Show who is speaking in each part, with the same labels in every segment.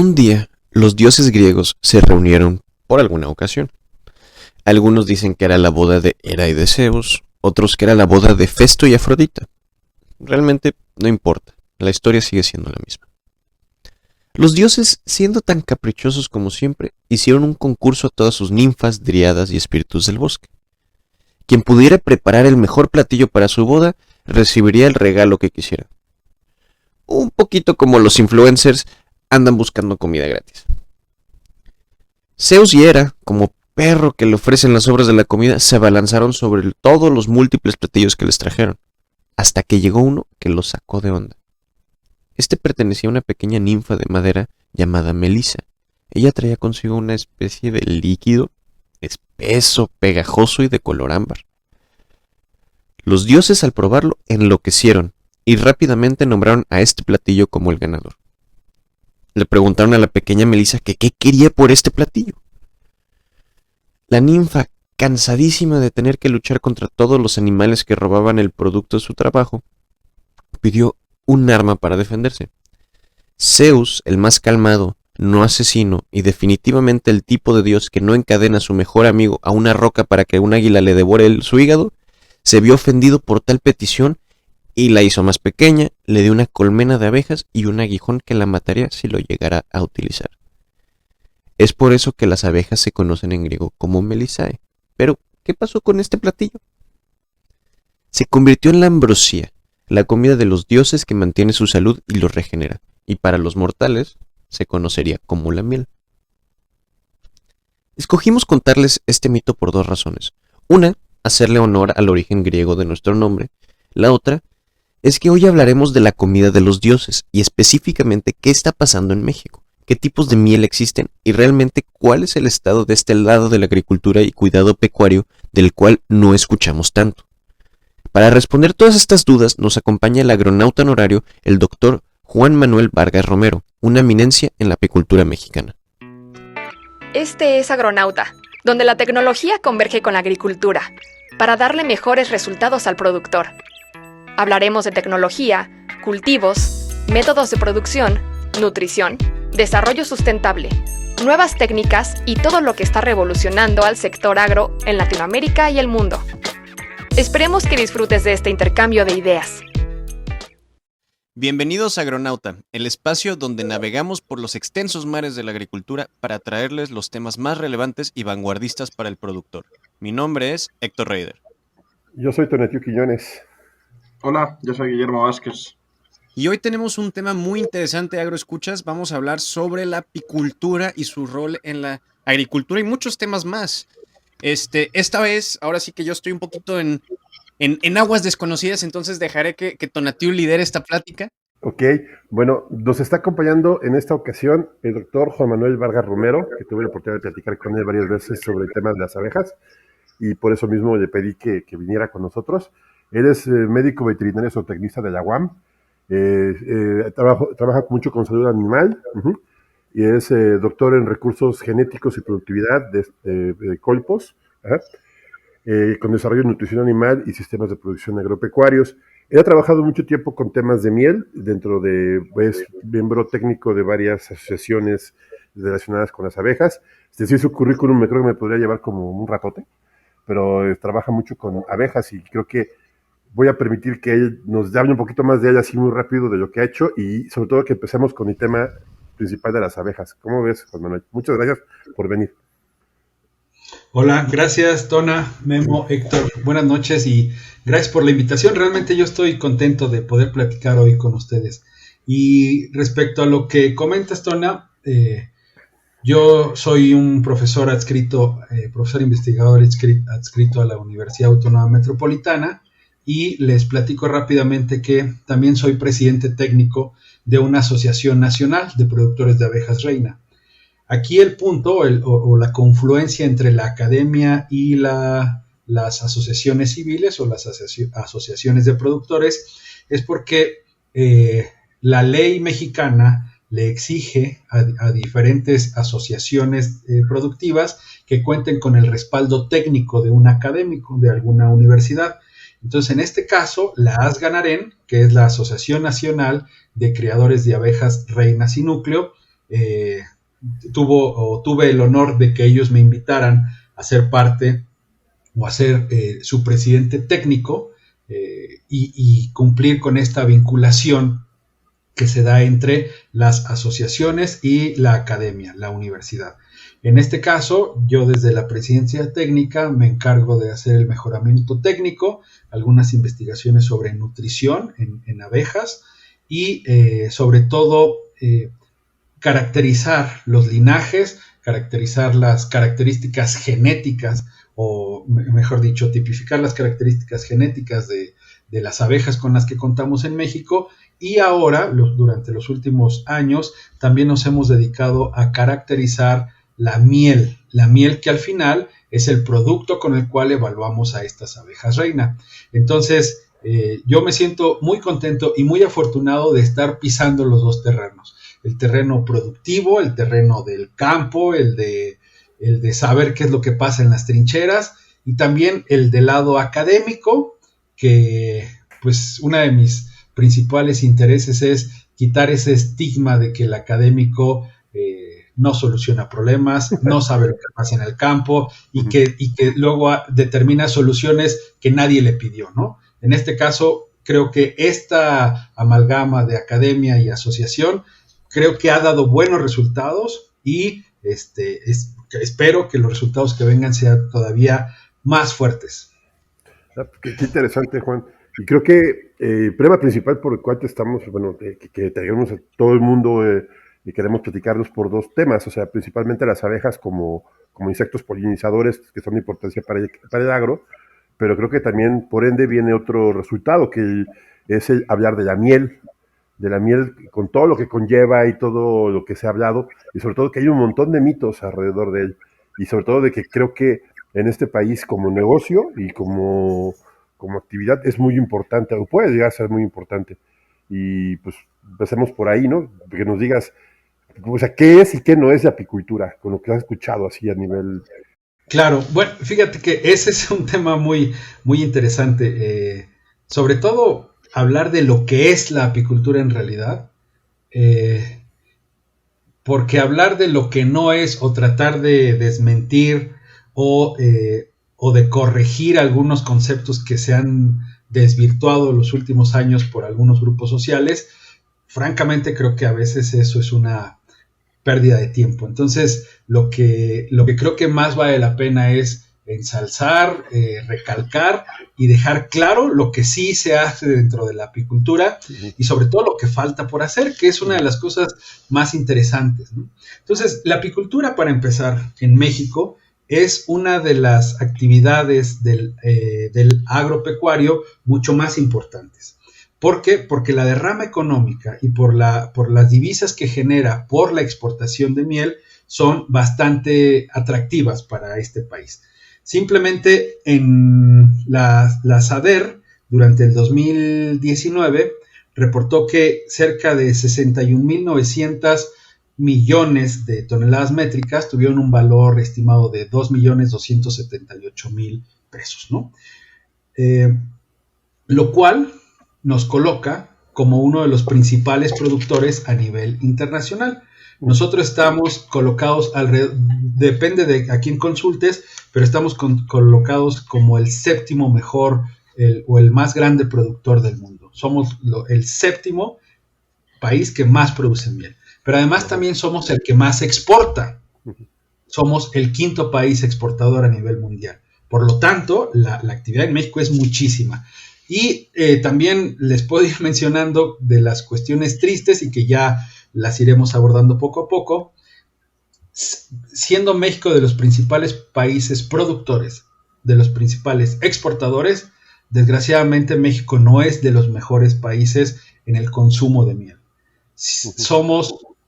Speaker 1: Un día, los dioses griegos se reunieron por alguna ocasión. Algunos dicen que era la boda de Hera y de Zeus, otros que era la boda de Festo y Afrodita. Realmente no importa, la historia sigue siendo la misma. Los dioses, siendo tan caprichosos como siempre, hicieron un concurso a todas sus ninfas, dríadas y espíritus del bosque. Quien pudiera preparar el mejor platillo para su boda, recibiría el regalo que quisiera. Un poquito como los influencers andan buscando comida gratis. Zeus y Hera, como perro que le ofrecen las sobras de la comida, se abalanzaron sobre todos los múltiples platillos que les trajeron, hasta que llegó uno que los sacó de onda. Este pertenecía a una pequeña ninfa de madera llamada Melisa. Ella traía consigo una especie de líquido espeso, pegajoso y de color ámbar. Los dioses al probarlo enloquecieron y rápidamente nombraron a este platillo como el ganador. Le preguntaron a la pequeña Melisa que qué quería por este platillo. La ninfa, cansadísima de tener que luchar contra todos los animales que robaban el producto de su trabajo, pidió un arma para defenderse. Zeus, el más calmado, no asesino y definitivamente el tipo de dios que no encadena a su mejor amigo a una roca para que un águila le devore su hígado, se vio ofendido por tal petición y la hizo más pequeña, le dio una colmena de abejas y un aguijón que la mataría si lo llegara a utilizar. Es por eso que las abejas se conocen en griego como Melisae. Pero, ¿qué pasó con este platillo? Se convirtió en la ambrosía, la comida de los dioses que mantiene su salud y los regenera, y para los mortales se conocería como la miel. Escogimos contarles este mito por dos razones. Una, hacerle honor al origen griego de nuestro nombre. La otra, es que hoy hablaremos de la comida de los dioses, y específicamente qué está pasando en México, qué tipos de miel existen, y realmente cuál es el estado de este lado de la agricultura y cuidado pecuario del cual no escuchamos tanto. Para responder todas estas dudas nos acompaña el agronauta honorario, el doctor Juan Manuel Vargas Romero, una eminencia en la apicultura mexicana.
Speaker 2: Este es Agronauta, donde la tecnología converge con la agricultura, para darle mejores resultados al productor. Hablaremos de tecnología, cultivos, métodos de producción, nutrición, desarrollo sustentable, nuevas técnicas y todo lo que está revolucionando al sector agro en Latinoamérica y el mundo. Esperemos que disfrutes de este intercambio de ideas.
Speaker 1: Bienvenidos a Agronauta, el espacio donde navegamos por los extensos mares de la agricultura para traerles los temas más relevantes y vanguardistas para el productor. Mi nombre es Héctor Reider.
Speaker 3: Yo soy Tonatiu Quiñones.
Speaker 4: Hola, yo soy Guillermo Vázquez.
Speaker 1: Y hoy tenemos un tema muy interesante, agroescuchas. Vamos a hablar sobre la apicultura y su rol en la agricultura y muchos temas más. Esta vez, ahora sí que yo estoy un poquito en aguas desconocidas, entonces dejaré que Tonatiu lidere esta plática.
Speaker 3: Ok, bueno, nos está acompañando en esta ocasión el doctor Juan Manuel Vargas Romero, que tuve la oportunidad de platicar con él varias veces sobre el tema de las abejas, y por eso mismo le pedí que viniera con nosotros. Él es médico veterinario zootecnista de la UAM, trabaja mucho con salud animal, y es doctor en recursos genéticos y productividad de Colpos, con desarrollo de nutrición animal y sistemas de producción agropecuarios. Él ha trabajado mucho tiempo con temas de miel, es miembro técnico de varias asociaciones relacionadas con las abejas. Sí, su currículum me creo que me podría llevar como un ratote, pero trabaja mucho con abejas y creo que voy a permitir que él nos hable un poquito más de él así muy rápido de lo que ha hecho y sobre todo que empecemos con el tema principal de las abejas. ¿Cómo ves, Juan Manuel? Muchas gracias por venir.
Speaker 5: Hola, gracias Tona, Memo, Héctor, buenas noches y gracias por la invitación. Realmente yo estoy contento de poder platicar hoy con ustedes. Y respecto a lo que comentas, Tona, yo soy un profesor adscrito, profesor investigador adscrito a la Universidad Autónoma Metropolitana y les platico rápidamente que también soy presidente técnico de una asociación nacional de productores de abejas reina. Aquí el punto o la confluencia entre la academia y las asociaciones civiles o las asociaciones de productores es porque la ley mexicana le exige a diferentes asociaciones productivas que cuenten con el respaldo técnico de un académico de alguna universidad. Entonces, en este caso, la ASGANAREN, que es la Asociación Nacional de Criadores de Abejas Reinas y Núcleo, tuve el honor de que ellos me invitaran a ser parte o a ser su presidente técnico y cumplir con esta vinculación que se da entre las asociaciones y la academia, la universidad. En este caso, yo desde la presidencia técnica me encargo de hacer el mejoramiento técnico, algunas investigaciones sobre nutrición en abejas y sobre todo caracterizar los linajes, caracterizar las características genéticas, o mejor dicho, tipificar las características genéticas de las abejas con las que contamos en México. Y ahora, durante los últimos años, también nos hemos dedicado a caracterizar la miel que al final es el producto con el cual evaluamos a estas abejas reina. Entonces, yo me siento muy contento y muy afortunado de estar pisando los dos terrenos. El terreno productivo, el terreno del campo, el de saber qué es lo que pasa en las trincheras, y también el del lado académico, que pues una de mis principales intereses es quitar ese estigma de que el académico no soluciona problemas, no sabe lo que pasa en el campo y que luego determina soluciones que nadie le pidió, ¿no? En este caso, creo que esta amalgama de academia y asociación creo que ha dado buenos resultados y espero que los resultados que vengan sean todavía más fuertes.
Speaker 3: Qué interesante, Juan. Y creo que el problema principal por el cual estamos, bueno, que traigamos a todo el mundo y queremos platicarnos por dos temas, o sea, principalmente las abejas como insectos polinizadores que son de importancia para el agro, pero creo que también por ende viene otro resultado, que es el hablar de la miel con todo lo que conlleva y todo lo que se ha hablado, y sobre todo que hay un montón de mitos alrededor de él, y sobre todo de que creo que en este país como negocio y como actividad es muy importante, o puede llegar a ser muy importante. Y pues empecemos por ahí, ¿no? Que nos digas, o sea, qué es y qué no es la apicultura, con lo que has escuchado así a nivel...
Speaker 5: Claro, bueno, fíjate que ese es un tema muy, muy interesante. Sobre todo hablar de lo que es la apicultura en realidad, porque hablar de lo que no es o tratar de desmentir o de corregir algunos conceptos que se han desvirtuado en los últimos años por algunos grupos sociales, francamente creo que a veces eso es una pérdida de tiempo. Entonces, lo que creo que más vale la pena es ensalzar, recalcar y dejar claro lo que sí se hace dentro de la apicultura y sobre todo lo que falta por hacer, que es una de las cosas más interesantes, ¿no? Entonces, la apicultura, para empezar, en México es una de las actividades del agropecuario mucho más importantes. ¿Por qué? Porque la derrama económica y por las divisas que genera por la exportación de miel son bastante atractivas para este país. Simplemente en la SADER, durante el 2019, reportó que cerca de 61.900 millones de toneladas métricas tuvieron un valor estimado de 2.278.000 pesos, ¿no? Lo cual nos coloca como uno de los principales productores a nivel internacional. Nosotros estamos colocados alrededor, depende de a quién consultes, pero estamos colocados como el séptimo mejor o el más grande productor del mundo. Somos el séptimo país que más produce miel, pero además también somos el que más exporta. Somos el quinto país exportador a nivel mundial. Por lo tanto, la actividad en México es muchísima. Y también les puedo ir mencionando de las cuestiones tristes y que ya las iremos abordando poco a poco. Siendo México de los principales países productores, de los principales exportadores, desgraciadamente México no es de los mejores países en el consumo de miel.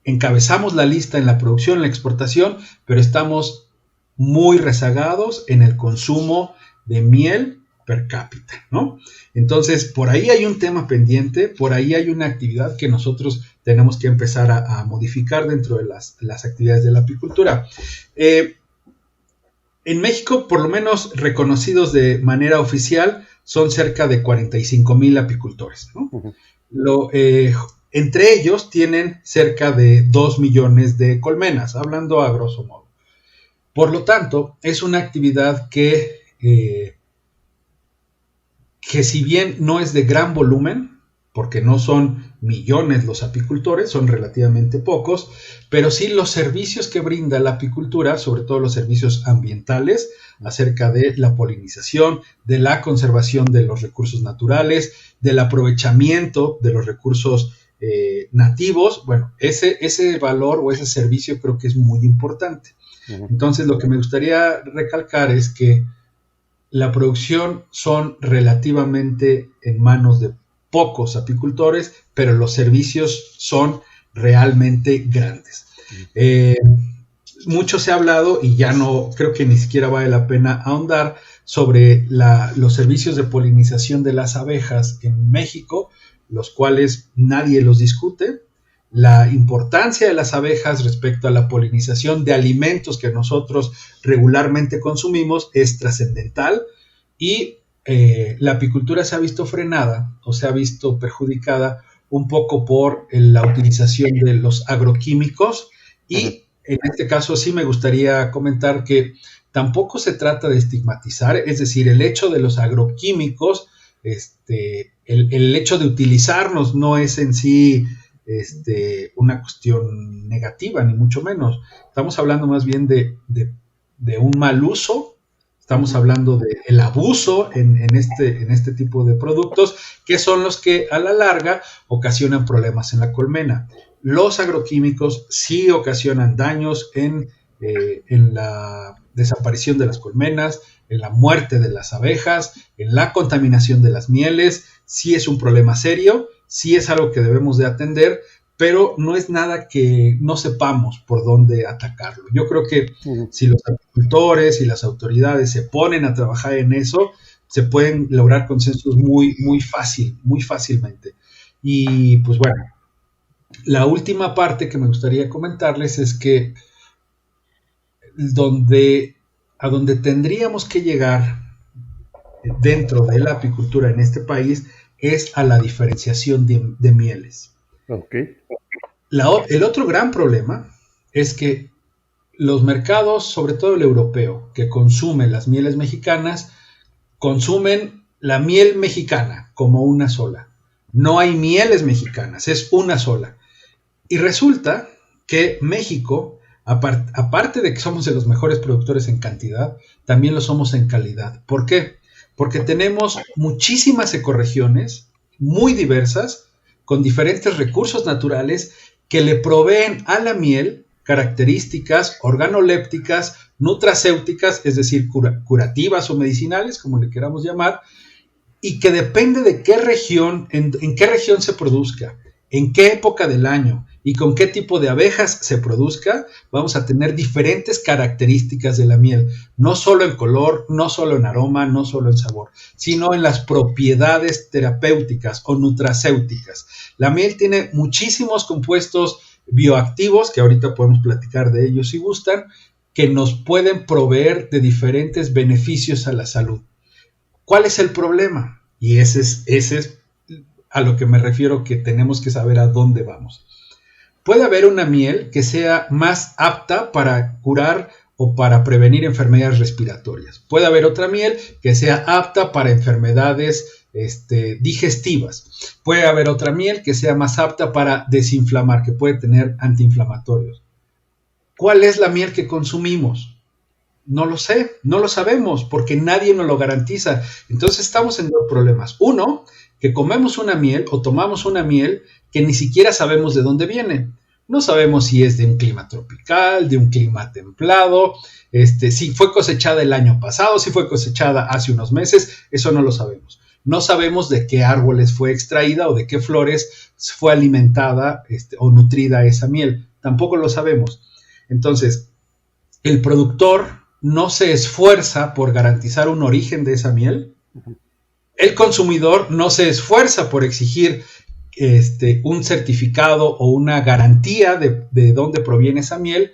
Speaker 5: Encabezamos la lista en la producción, en la exportación, pero estamos muy rezagados en el consumo de miel per cápita, ¿no? Entonces, por ahí hay un tema pendiente, por ahí hay una actividad que nosotros tenemos que empezar a modificar dentro de las actividades de la apicultura. En México, por lo menos reconocidos de manera oficial, son cerca de 45,000 apicultores, ¿no? entre ellos tienen cerca de 2 millones de colmenas, hablando a grosso modo. Por lo tanto, es una actividad que si bien no es de gran volumen, porque no son millones los apicultores, son relativamente pocos, pero sí los servicios que brinda la apicultura, sobre todo los servicios ambientales, acerca de la polinización, de la conservación de los recursos naturales, del aprovechamiento de los recursos nativos, bueno, ese valor o ese servicio creo que es muy importante. Entonces, lo que me gustaría recalcar es que la producción son relativamente en manos de pocos apicultores, pero los servicios son realmente grandes. Mucho se ha hablado y ya no, creo que ni siquiera vale la pena ahondar sobre los servicios de polinización de las abejas en México, los cuales nadie los discute. La importancia de las abejas respecto a la polinización de alimentos que nosotros regularmente consumimos es trascendental y la apicultura se ha visto frenada o se ha visto perjudicada un poco por la utilización de los agroquímicos y en este caso sí me gustaría comentar que tampoco se trata de estigmatizar, es decir, el hecho de los agroquímicos, el hecho de utilizarlos no es en sí una cuestión negativa, ni mucho menos. Estamos hablando más bien de un mal uso. Estamos hablando del abuso en este tipo de productos, que son los que a la larga ocasionan problemas en la colmena. Los agroquímicos sí ocasionan daños en la desaparición de las colmenas, en la muerte de las abejas, en la contaminación de las mieles. Sí es un problema serio, sí es algo que debemos de atender, pero no es nada que no sepamos por dónde atacarlo. Yo creo que si los agricultores y las autoridades se ponen a trabajar en eso, se pueden lograr consensos muy fácilmente. Y pues bueno, la última parte que me gustaría comentarles es que a donde tendríamos que llegar dentro de la apicultura en este país es a la diferenciación de mieles.
Speaker 3: Okay.
Speaker 5: El otro gran problema es que los mercados, sobre todo el europeo, que consume las mieles mexicanas, consumen la miel mexicana como una sola. No hay mieles mexicanas, es una sola. Y resulta que México, aparte de que somos de los mejores productores en cantidad, también lo somos en calidad. ¿Por qué? Porque tenemos muchísimas ecorregiones muy diversas, con diferentes recursos naturales que le proveen a la miel características organolépticas, nutracéuticas, es decir, curativas o medicinales, como le queramos llamar, y que depende de qué región, en qué región se produzca, en qué época del año y con qué tipo de abejas se produzca, vamos a tener diferentes características de la miel, no solo en color, no solo en aroma, no solo en sabor, sino en las propiedades terapéuticas o nutracéuticas. La miel tiene muchísimos compuestos bioactivos, que ahorita podemos platicar de ellos si gustan, que nos pueden proveer de diferentes beneficios a la salud. ¿Cuál es el problema? Y ese es a lo que me refiero, que tenemos que saber a dónde vamos. Puede haber una miel que sea más apta para curar o para prevenir enfermedades respiratorias. Puede haber otra miel que sea apta para enfermedades digestivas. Puede haber otra miel que sea más apta para desinflamar, que puede tener antiinflamatorios. ¿Cuál es la miel que consumimos? No lo sé, no lo sabemos porque nadie nos lo garantiza. Entonces estamos en dos problemas. Uno, que comemos una miel o tomamos una miel que ni siquiera sabemos de dónde viene. No sabemos si es de un clima tropical, de un clima templado, si fue cosechada el año pasado, si fue cosechada hace unos meses, eso no lo sabemos. No sabemos de qué árboles fue extraída o de qué flores fue alimentada o nutrida esa miel. Tampoco lo sabemos. Entonces, el productor no se esfuerza por garantizar un origen de esa miel. El consumidor no se esfuerza por exigir un certificado o una garantía de dónde proviene esa miel,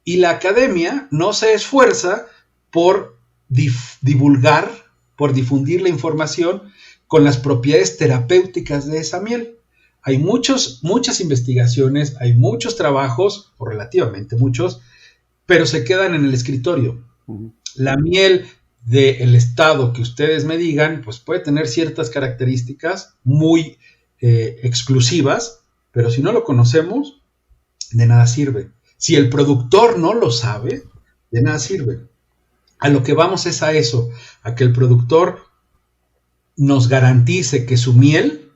Speaker 5: y la academia no se esfuerza por divulgar, por difundir la información con las propiedades terapéuticas de esa miel. Hay muchas investigaciones, hay muchos trabajos, o relativamente muchos, pero se quedan en el escritorio.
Speaker 3: Ujú.
Speaker 5: La miel del estado que ustedes me digan, pues puede tener ciertas características muy exclusivas, pero si no lo conocemos, de nada sirve. Si el productor no lo sabe, de nada sirve. A lo que vamos es a eso, a que el productor nos garantice que su miel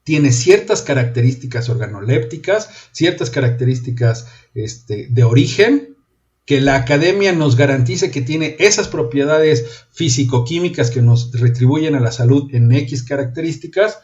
Speaker 5: tiene ciertas características organolépticas, ciertas características de origen, que la academia nos garantice que tiene esas propiedades físico-químicas que nos retribuyen a la salud en X características,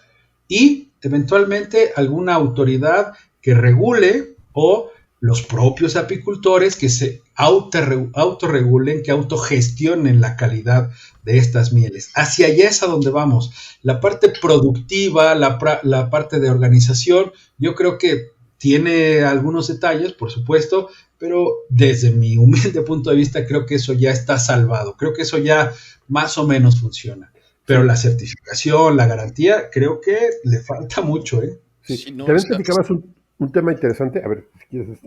Speaker 5: y eventualmente alguna autoridad que regule, o los propios apicultores que se autorregulen, que autogestionen la calidad de estas mieles. Hacia allá es a donde vamos. La parte productiva, la parte de organización, yo creo que tiene algunos detalles, por supuesto, pero desde mi humilde punto de vista creo que eso ya está salvado. Creo que eso ya más o menos funciona. Pero la certificación, la garantía, creo que le falta mucho, ¿eh?
Speaker 3: Sí.
Speaker 1: Sí, no,
Speaker 3: También platicabas un tema interesante, a ver, si quieres,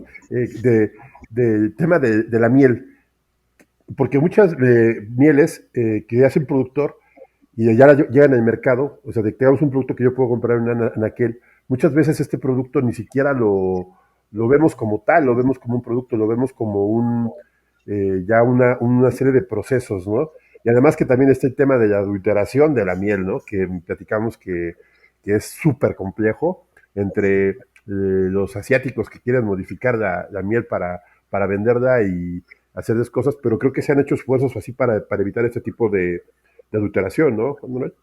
Speaker 3: del tema de la miel, porque muchas mieles que hace un productor y ya llegan al mercado, o sea, de que tengamos un producto que yo puedo comprar en anaquel, muchas veces este producto ni siquiera lo vemos como tal, lo vemos como un producto, lo vemos como ya una serie de procesos, ¿no? Y además que también está el tema de la adulteración de la miel, ¿no? Que platicamos que es súper complejo entre los asiáticos que quieren modificar la miel para venderla y hacerles cosas, pero creo que se han hecho esfuerzos así para evitar este tipo de adulteración, ¿no, Juan Manuel?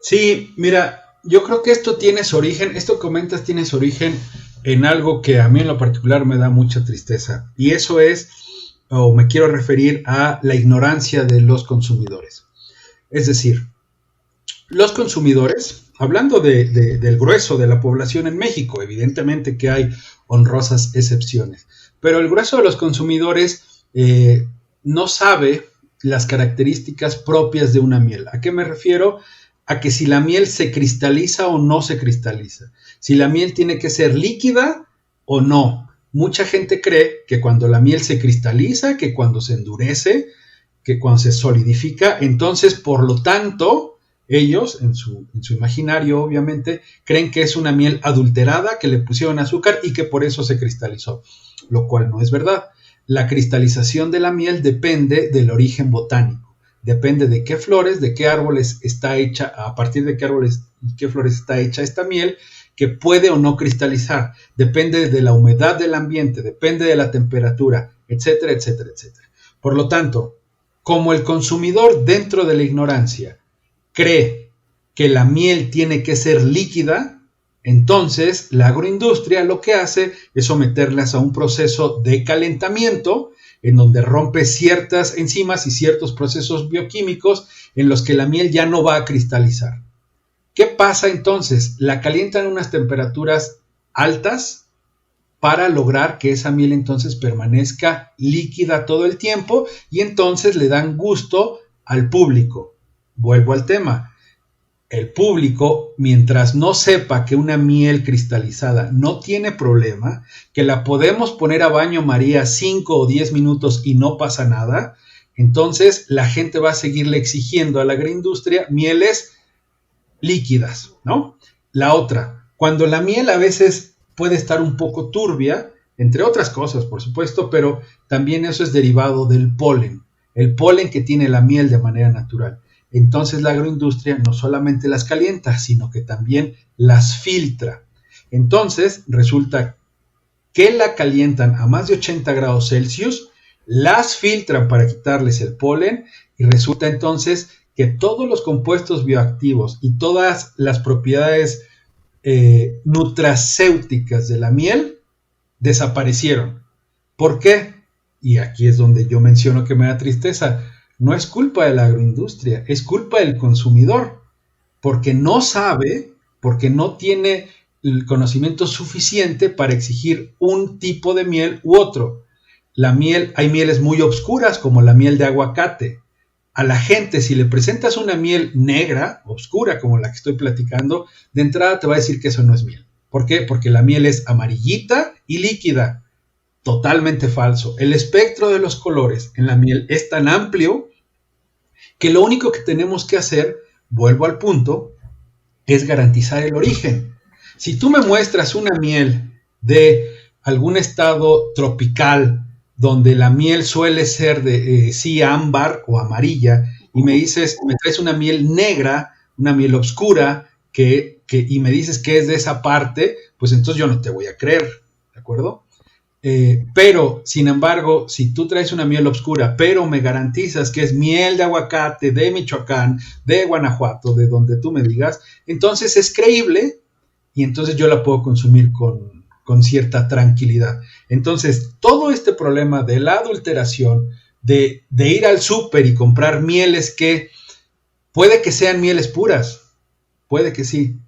Speaker 5: Sí, mira, yo creo que esto tiene su origen, esto que comentas tiene su origen en algo que a mí en lo particular me da mucha tristeza, y eso es, o me quiero referir a la ignorancia de los consumidores. Es decir, los consumidores, hablando del grueso de la población en México, evidentemente que hay honrosas excepciones, pero el grueso de los consumidores no sabe las características propias de una miel. ¿A qué me refiero? A que si la miel se cristaliza o no se cristaliza, si la miel tiene que ser líquida o no. Mucha gente cree que cuando la miel se cristaliza, que cuando se endurece, que cuando se solidifica, entonces por lo tanto ellos en su imaginario obviamente creen que es una miel adulterada, que le pusieron azúcar y que por eso se cristalizó, lo cual no es verdad. La cristalización de la miel depende del origen botánico, depende de qué flores, de qué árboles está hecha, a partir de qué árboles y qué flores está hecha esta miel, que puede o no cristalizar, depende de la humedad del ambiente, depende de la temperatura, etcétera, etcétera, etcétera. Por lo tanto, como el consumidor dentro de la ignorancia cree que la miel tiene que ser líquida, entonces la agroindustria lo que hace es someterlas a un proceso de calentamiento en donde rompe ciertas enzimas y ciertos procesos bioquímicos en los que la miel ya no va a cristalizar. ¿Qué pasa entonces? La calientan a unas temperaturas altas para lograr que esa miel entonces permanezca líquida todo el tiempo, y entonces le dan gusto al público. Vuelvo al tema. El público, mientras no sepa que una miel cristalizada no tiene problema, que la podemos poner a baño María 5 o 10 minutos y no pasa nada, entonces la gente va a seguirle exigiendo a la agroindustria mieles líquidas, ¿no? La otra, cuando la miel a veces puede estar un poco turbia, entre otras cosas, por supuesto, pero también eso es derivado del polen, el polen que tiene la miel de manera natural. Entonces la agroindustria no solamente las calienta, sino que también las filtra. Entonces resulta que la calientan a más de 80 grados Celsius, las filtran para quitarles el polen, y resulta entonces que todos los compuestos bioactivos y todas las propiedades nutracéuticas de la miel desaparecieron. ¿Por qué? Y aquí es donde yo menciono que me da tristeza. No es culpa de la agroindustria, es culpa del consumidor, porque no sabe, porque no tiene el conocimiento suficiente para exigir un tipo de miel u otro. La miel, hay mieles muy oscuras como la miel de aguacate. A la gente, si le presentas una miel negra, oscura como la que estoy platicando, de entrada te va a decir que eso no es miel. ¿Por qué? Porque la miel es amarillita y líquida. Totalmente falso. El espectro de los colores en la miel es tan amplio que lo único que tenemos que hacer, vuelvo al punto, es garantizar el origen. Si tú me muestras una miel de algún estado tropical donde la miel suele ser de sí ámbar o amarilla, y me traes una miel negra, una miel oscura, y me dices que es de esa parte, pues entonces yo no te voy a creer, ¿de acuerdo? Pero, sin embargo, si tú traes una miel oscura, pero me garantizas que es miel de aguacate, de Michoacán, de Guanajuato, de donde tú me digas, entonces es creíble y entonces yo la puedo consumir con cierta tranquilidad. Entonces, todo este problema de la adulteración, de ir al súper y comprar mieles que puede que sean mieles puras, puede que sí.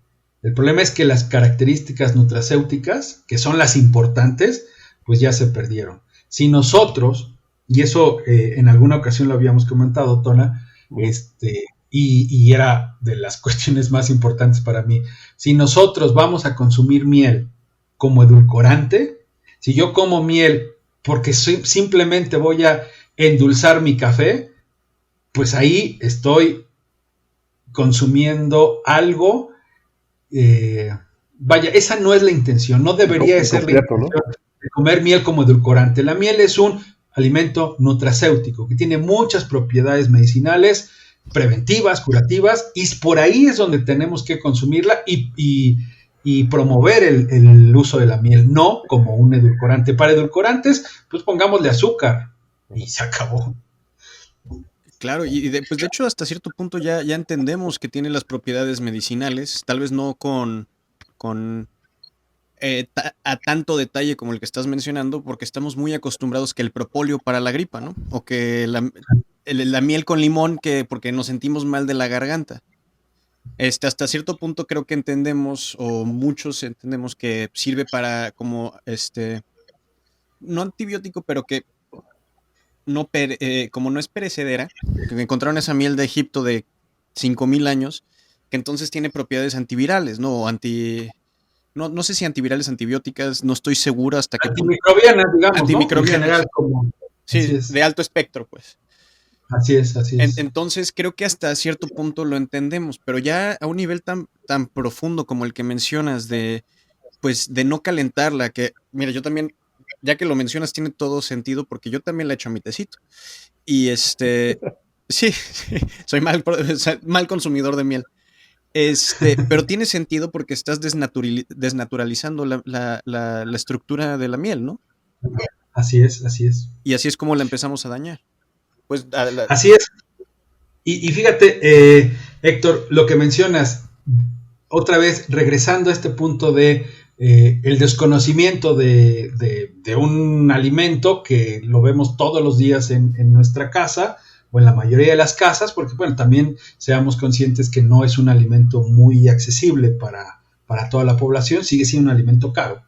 Speaker 5: El problema es que las características nutracéuticas, que son las importantes, pues ya se perdieron. Si nosotros, y eso en alguna ocasión lo habíamos comentado, Tona, y era de las cuestiones más importantes para mí, si nosotros vamos a consumir miel como edulcorante, si yo como miel porque simplemente voy a endulzar mi café, pues ahí estoy consumiendo algo, vaya, esa no es la intención, no debería de ser la intención, ¿no?, de comer miel como edulcorante. La miel es un alimento nutracéutico que tiene muchas propiedades medicinales, preventivas, curativas, y por ahí es donde tenemos que consumirla y promover el uso de la miel, no como un edulcorante. Para edulcorantes, pues pongámosle azúcar y se acabó.
Speaker 1: Claro, y de hecho hasta cierto punto ya entendemos que tiene las propiedades medicinales, tal vez no con a tanto detalle como el que estás mencionando, porque estamos muy acostumbrados que el propóleo para la gripa, ¿no? O que la miel con limón porque nos sentimos mal de la garganta. Hasta cierto punto creo que entendemos, o muchos entendemos, que sirve para como no antibiótico, pero que no como no es perecedera, que encontraron esa miel de Egipto de 5000 años, que entonces tiene propiedades antivirales, ¿no? No sé si antivirales, antibióticas, no estoy seguro hasta que...
Speaker 5: Antimicrobianas, digamos,
Speaker 1: antimicrobianas,
Speaker 5: ¿no? En general, como...
Speaker 1: Sí, de alto espectro, pues.
Speaker 5: Así es.
Speaker 1: Entonces creo que hasta cierto punto lo entendemos, pero ya a un nivel tan profundo como el que mencionas de no calentarla, que mira, yo también, ya que lo mencionas, tiene todo sentido porque yo también le echo a mi tecito. Y sí, soy mal consumidor de miel. Pero tiene sentido porque estás desnaturalizando la estructura de la miel, ¿no?
Speaker 5: Así es.
Speaker 1: Y así es como la empezamos a dañar. Pues
Speaker 5: así es. Y fíjate, Héctor, lo que mencionas, otra vez regresando a este punto de el desconocimiento de un alimento que lo vemos todos los días en nuestra casa, o en la mayoría de las casas, porque bueno, también seamos conscientes que no es un alimento muy accesible para toda la población, sigue siendo un alimento caro.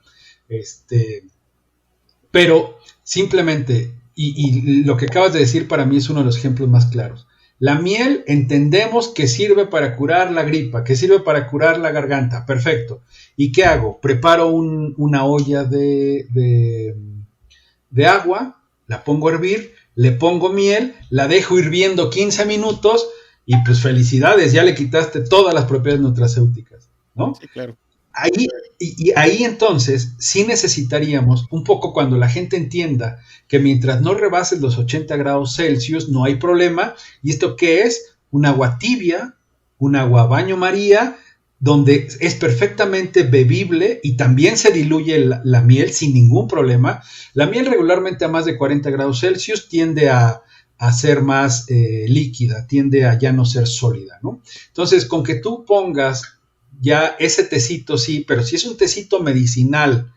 Speaker 5: Pero simplemente, y lo que acabas de decir para mí es uno de los ejemplos más claros. La miel entendemos que sirve para curar la gripa, que sirve para curar la garganta, perfecto. ¿Y qué hago? Preparo una olla de agua, la pongo a hervir, le pongo miel, la dejo hirviendo 15 minutos y pues felicidades, ya le quitaste todas las propiedades nutracéuticas, ¿no?
Speaker 1: Sí, claro.
Speaker 5: Ahí entonces sí necesitaríamos un poco, cuando la gente entienda que mientras no rebases los 80 grados Celsius no hay problema. ¿Y esto qué es? Un agua tibia, un agua baño María, donde es perfectamente bebible y también se diluye la miel sin ningún problema. La miel regularmente a más de 40 grados Celsius tiende a ser más líquida, tiende a ya no ser sólida, ¿no? Entonces, con que tú pongas ya ese tecito, sí, pero si es un tecito medicinal,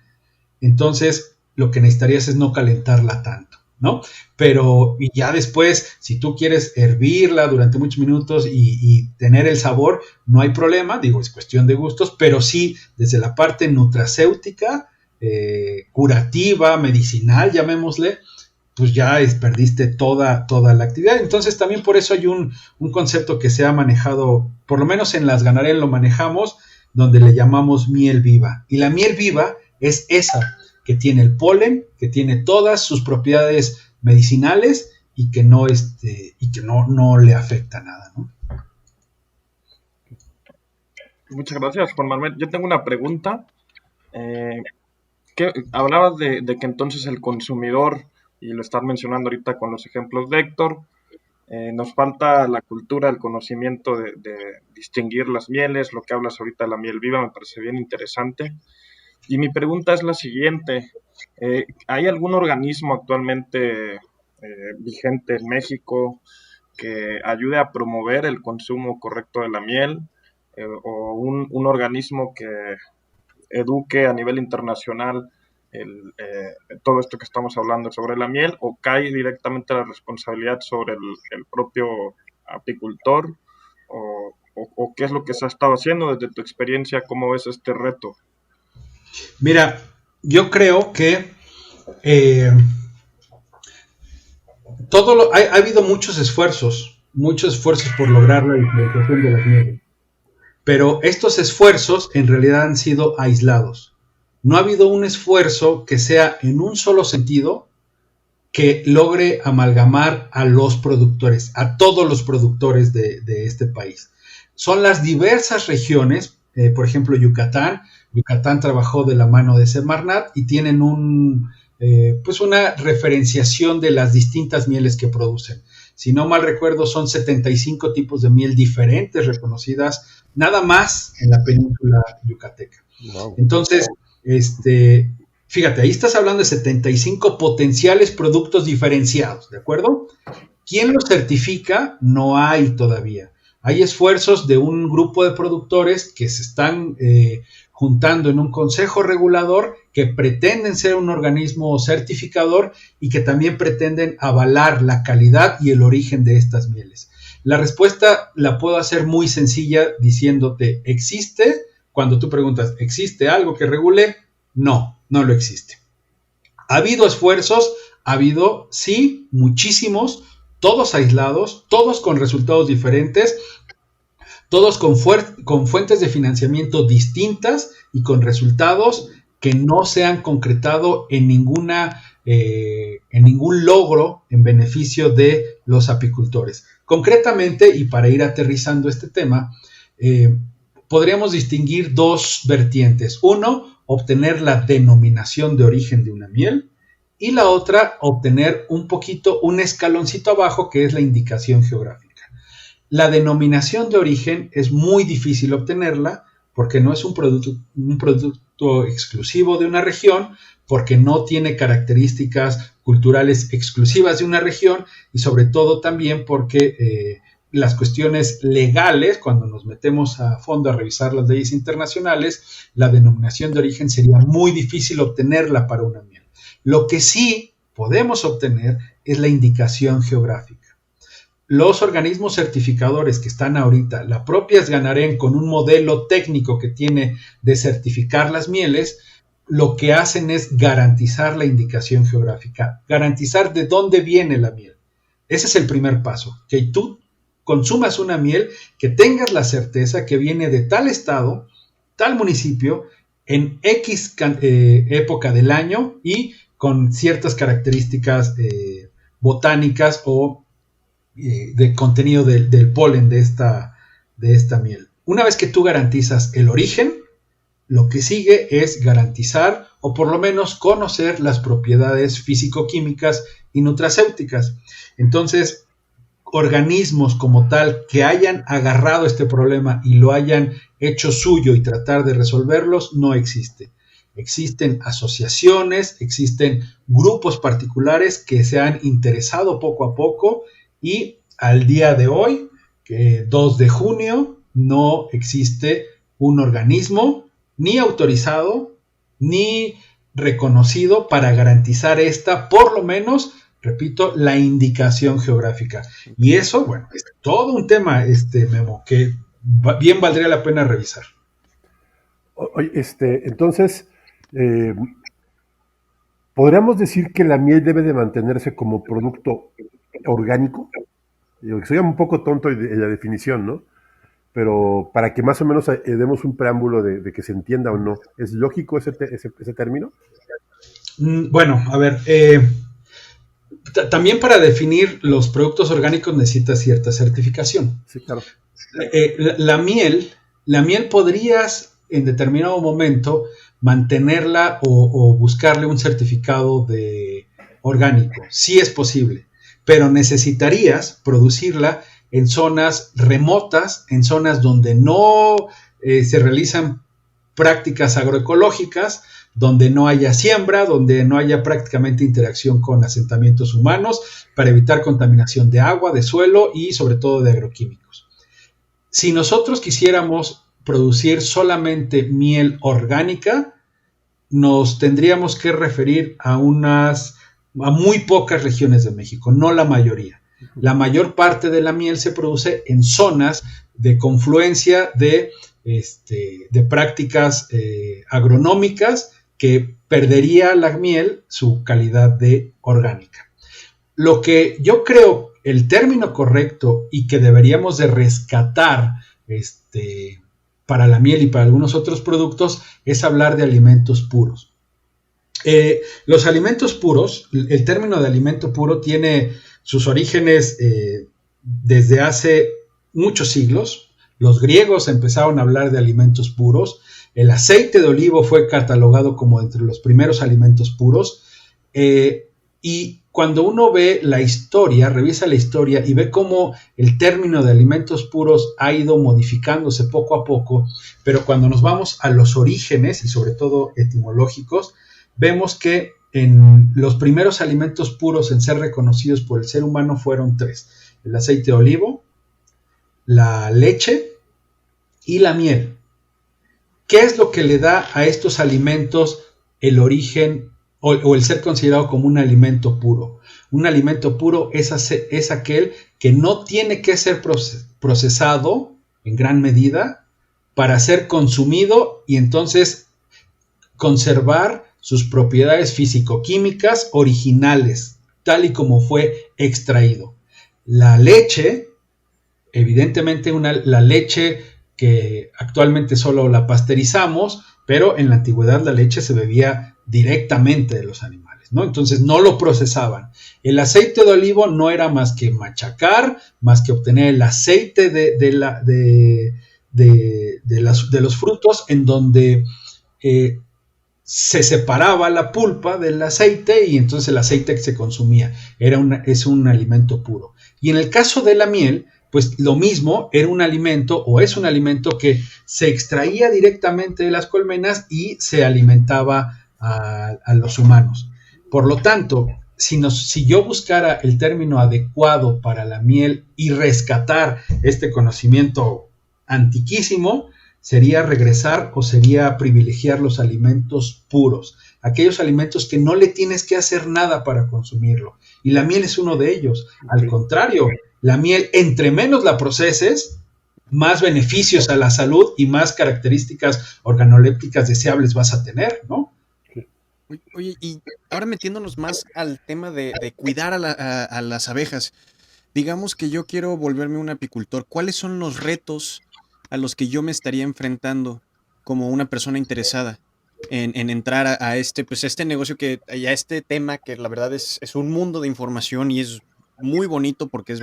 Speaker 5: entonces lo que necesitarías es no calentarla tanto, ¿no? Pero y ya después, si tú quieres hervirla durante muchos minutos y tener el sabor, no hay problema, digo, es cuestión de gustos, pero sí, desde la parte nutracéutica, curativa, medicinal, llamémosle, pues ya perdiste toda la actividad. Entonces también por eso hay un concepto que se ha manejado, por lo menos en las ganaderías lo manejamos, donde le llamamos miel viva. Y la miel viva es esa que tiene el polen, que tiene todas sus propiedades medicinales y que no le afecta nada, ¿no?
Speaker 4: Muchas gracias, Juan Manuel. Yo tengo una pregunta. Eh, Hablabas de que entonces el consumidor, y lo estás mencionando ahorita con los ejemplos de Héctor, nos falta la cultura, el conocimiento de distinguir las mieles, lo que hablas ahorita de la miel viva me parece bien interesante. Y mi pregunta es la siguiente, ¿hay algún organismo actualmente vigente en México que ayude a promover el consumo correcto de la miel? ¿O un organismo que eduque a nivel internacional todo esto que estamos hablando sobre la miel, o cae directamente la responsabilidad sobre el propio apicultor, o qué es lo que se ha estado haciendo desde tu experiencia? ¿Cómo ves este reto?
Speaker 5: Mira, yo creo que ha habido muchos esfuerzos por lograr la diferenciación de las mieles, pero estos esfuerzos en realidad han sido aislados. No ha habido un esfuerzo que sea en un solo sentido que logre amalgamar a los productores, a todos los productores de este país. Son las diversas regiones, por ejemplo Yucatán trabajó de la mano de Semarnat y tienen una referenciación de las distintas mieles que producen. Si no mal recuerdo, son 75 tipos de miel diferentes reconocidas nada más en la península yucateca. Wow. Entonces, fíjate, ahí estás hablando de 75 potenciales productos diferenciados, ¿de acuerdo? ¿Quién los certifica? No hay todavía. Hay esfuerzos de un grupo de productores que se están juntando en un consejo regulador que pretenden ser un organismo certificador y que también pretenden avalar la calidad y el origen de estas mieles. La respuesta la puedo hacer muy sencilla diciéndote, ¿existe? Cuando tú preguntas, ¿existe algo que regule? No, no lo existe. ¿Ha habido esfuerzos? Ha habido, sí, muchísimos, todos aislados, todos con resultados diferentes, todos con fuentes de financiamiento distintas y con resultados que no se han concretado en ningún logro en beneficio de los apicultores. Concretamente, y para ir aterrizando este tema, podríamos distinguir dos vertientes. Uno, obtener la denominación de origen de una miel, y la otra, obtener un escaloncito abajo, que es la indicación geográfica. La denominación de origen es muy difícil obtenerla porque no es un producto exclusivo de una región, porque no tiene características culturales exclusivas de una región y sobre todo también porque las cuestiones legales, cuando nos metemos a fondo a revisar las leyes internacionales, la denominación de origen sería muy difícil obtenerla para una miel. Lo que sí podemos obtener es la indicación geográfica. Los organismos certificadores que están ahorita, la propia Sganarén, con un modelo técnico que tiene de certificar las mieles, lo que hacen es garantizar la indicación geográfica, garantizar de dónde viene la miel. Ese es el primer paso, que tú consumas una miel, que tengas la certeza que viene de tal estado, tal municipio, en X época del año y con ciertas características botánicas o de contenido del polen de esta miel. Una vez que tú garantizas el origen, lo que sigue es garantizar o por lo menos conocer las propiedades físico-químicas y nutracéuticas. Entonces, organismos como tal que hayan agarrado este problema y lo hayan hecho suyo y tratar de resolverlos, no existe. Existen asociaciones, existen grupos particulares que se han interesado poco a poco y al día de hoy, 2 de junio, no existe un organismo ni autorizado ni reconocido para garantizar por lo menos, repito, la indicación geográfica. Y eso, bueno, es todo un tema, Memo, que bien valdría la pena revisar.
Speaker 3: Oye, entonces, ¿podríamos decir que la miel debe de mantenerse como producto orgánico? Soy un poco tonto en la definición, ¿no? pero para que más o menos demos un preámbulo de que se entienda o no. ¿Es lógico ese término?
Speaker 5: Bueno, a ver, también para definir los productos orgánicos necesita cierta certificación.
Speaker 3: Sí, claro.
Speaker 5: La miel podrías en determinado momento mantenerla o buscarle un certificado de orgánico. Sí es posible, pero necesitarías producirla en zonas remotas, en zonas donde no se realizan prácticas agroecológicas, donde no haya siembra, donde no haya prácticamente interacción con asentamientos humanos, para evitar contaminación de agua, de suelo y sobre todo de agroquímicos. Si nosotros quisiéramos producir solamente miel orgánica, nos tendríamos que referir a muy pocas regiones de México, no la mayoría. La mayor parte de la miel se produce en zonas de confluencia de prácticas agronómicas que perdería la miel su calidad de orgánica. Lo que yo creo el término correcto y que deberíamos de rescatar para la miel y para algunos otros productos es hablar de alimentos puros. Los alimentos puros, el término de alimento puro tiene sus orígenes desde hace muchos siglos. Los griegos empezaron a hablar de alimentos puros. El aceite de olivo fue catalogado como entre los primeros alimentos puros. Y cuando uno ve la historia, revisa la historia y ve cómo el término de alimentos puros ha ido modificándose poco a poco, pero cuando nos vamos a los orígenes y sobre todo etimológicos, vemos que en los primeros alimentos puros en ser reconocidos por el ser humano fueron 3: el aceite de olivo, la leche y la miel. ¿Qué es lo que le da a estos alimentos el origen o el ser considerado como un alimento puro? Un alimento puro es aquel que no tiene que ser procesado en gran medida para ser consumido y entonces conservar sus propiedades físico-químicas originales, tal y como fue extraído. La leche, evidentemente la leche que actualmente solo la pasteurizamos, pero en la antigüedad la leche se bebía directamente de los animales, ¿no? Entonces no lo procesaban. El aceite de olivo no era más que machacar, más que obtener el aceite de los frutos, en donde se separaba la pulpa del aceite y entonces el aceite que se consumía es un alimento puro. Y en el caso de la miel, pues lo mismo, era un alimento o es un alimento que se extraía directamente de las colmenas y se alimentaba a los humanos. Por lo tanto, si yo buscara el término adecuado para la miel y rescatar este conocimiento antiquísimo, sería regresar o sería privilegiar los alimentos puros, aquellos alimentos que no le tienes que hacer nada para consumirlo. Y la miel es uno de ellos. Al contrario, la miel, entre menos la proceses, más beneficios a la salud y más características organolépticas deseables vas a tener, ¿no?
Speaker 1: Oye, y ahora metiéndonos más al tema de cuidar a las abejas, digamos que yo quiero volverme un apicultor, ¿cuáles son los retos a los que yo me estaría enfrentando como una persona interesada en entrar a este negocio a este tema que la verdad es un mundo de información y es muy bonito porque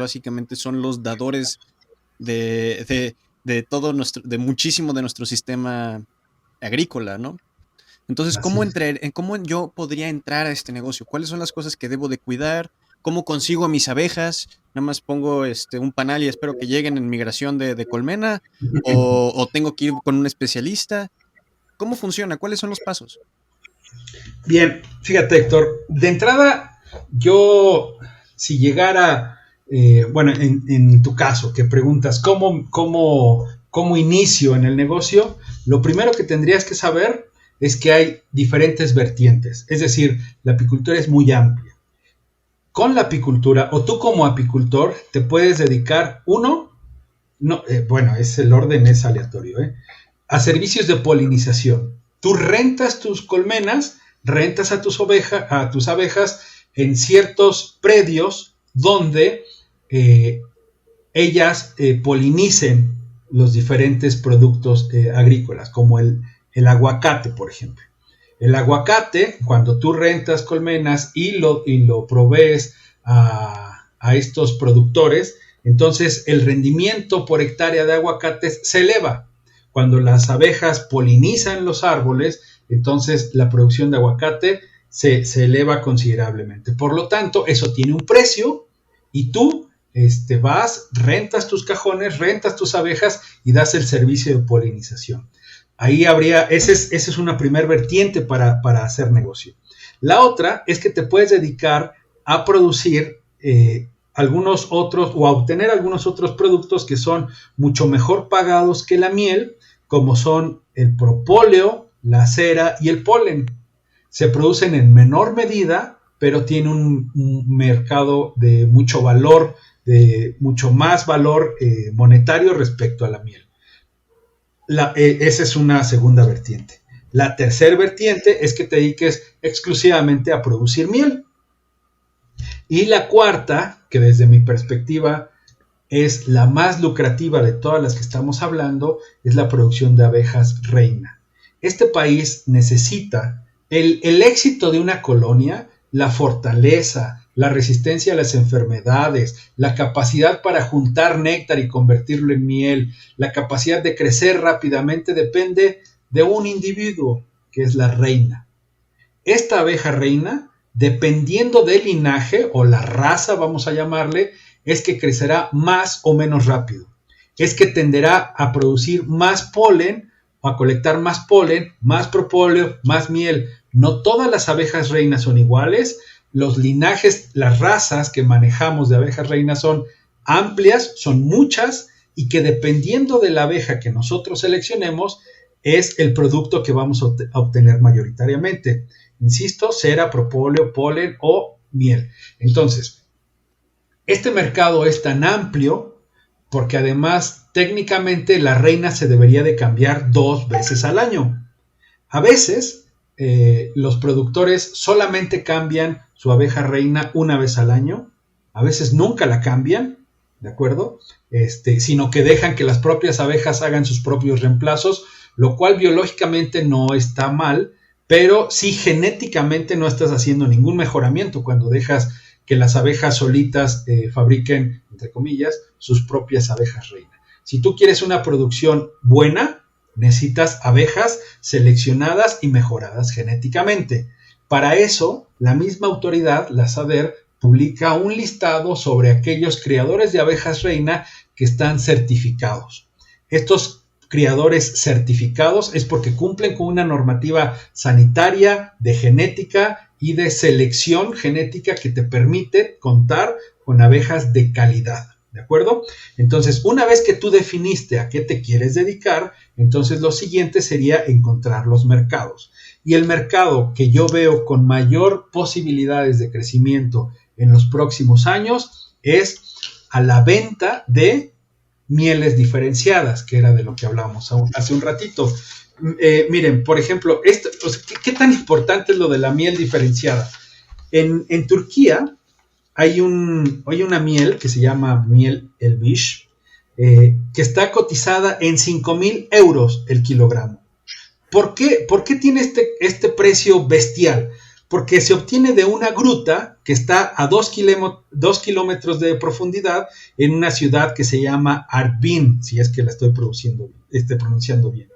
Speaker 1: son los dadores de todo de muchísimo de nuestro sistema agrícola, ¿no? Entonces, ¿cómo yo podría entrar a este negocio? ¿Cuáles son las cosas que debo de cuidar? ¿Cómo consigo a mis abejas? Nada más pongo un panal y espero que lleguen en migración de colmena, o tengo que ir con un especialista. ¿Cómo funciona? ¿Cuáles son los pasos?
Speaker 5: Bien, fíjate, Héctor, de entrada, yo, si llegara, en tu caso, que preguntas cómo inicio en el negocio, lo primero que tendrías que saber es que hay diferentes vertientes, es decir, la apicultura es muy amplia. Con la apicultura, o tú como apicultor, te puedes dedicar, el orden es aleatorio, a servicios de polinización. Tú rentas tus colmenas, rentas a tus abejas en ciertos predios donde ellas polinicen los diferentes productos agrícolas, como el aguacate, por ejemplo. El aguacate, cuando tú rentas colmenas y lo provees a estos productores, entonces el rendimiento por hectárea de aguacates se eleva. Cuando las abejas polinizan los árboles, entonces la producción de aguacate se eleva considerablemente. Por lo tanto, eso tiene un precio y tú vas, rentas tus cajones, rentas tus abejas y das el servicio de polinización. Ahí esa es una primer vertiente para hacer negocio. La otra es que te puedes dedicar a producir algunos otros o a obtener algunos otros productos que son mucho mejor pagados que la miel, como son el propóleo, la cera y el polen. Se producen en menor medida, pero tienen un mercado de mucho valor, de mucho más valor monetario respecto a la miel. Esa es una segunda vertiente. La tercera vertiente es que te dediques exclusivamente a producir miel. Y la cuarta, que desde mi perspectiva es la más lucrativa de todas las que estamos hablando, es la producción de abejas reina. Este país necesita el éxito de una colonia, la fortaleza, la resistencia a las enfermedades, la capacidad para juntar néctar y convertirlo en miel, la capacidad de crecer rápidamente depende de un individuo, que es la reina. Esta abeja reina, dependiendo del linaje o la raza, vamos a llamarle, es que crecerá más o menos rápido. Es que tenderá a producir más polen, o a colectar más polen, más propóleo, más miel. No todas las abejas reinas son iguales. Los linajes, las razas que manejamos de abejas reinas son amplias, son muchas, y que dependiendo de la abeja que nosotros seleccionemos, es el producto que vamos a obtener mayoritariamente. Insisto, cera, propóleo, polen o miel. Entonces, este mercado es tan amplio porque además técnicamente la reina se debería de cambiar 2 veces al año. A veces los productores solamente cambian su abeja reina una vez al año, a veces nunca la cambian, ¿de acuerdo? Sino que dejan que las propias abejas hagan sus propios reemplazos, lo cual biológicamente no está mal, pero sí genéticamente no estás haciendo ningún mejoramiento cuando dejas que las abejas solitas fabriquen, entre comillas, sus propias abejas reina. Si tú quieres una producción buena, necesitas abejas seleccionadas y mejoradas genéticamente. Para eso, la misma autoridad, la SADER, publica un listado sobre aquellos criadores de abejas reina que están certificados. Estos criadores certificados es porque cumplen con una normativa sanitaria, de genética y de selección genética que te permite contar con abejas de calidad, ¿de acuerdo? Entonces, una vez que tú definiste a qué te quieres dedicar, entonces lo siguiente sería encontrar los mercados. Y el mercado que yo veo con mayor posibilidades de crecimiento en los próximos años es a la venta de mieles diferenciadas, que era de lo que hablábamos hace un ratito. Miren, por ejemplo, ¿qué tan importante es lo de la miel diferenciada? En Turquía hay una miel que se llama miel Elvish, que está cotizada en 5,000 euros el kilogramo. ¿Por qué tiene este precio bestial? Porque se obtiene de una gruta que está a 2 kilómetros de profundidad en una ciudad que se llama Artvin, si es que la estoy pronunciando bien.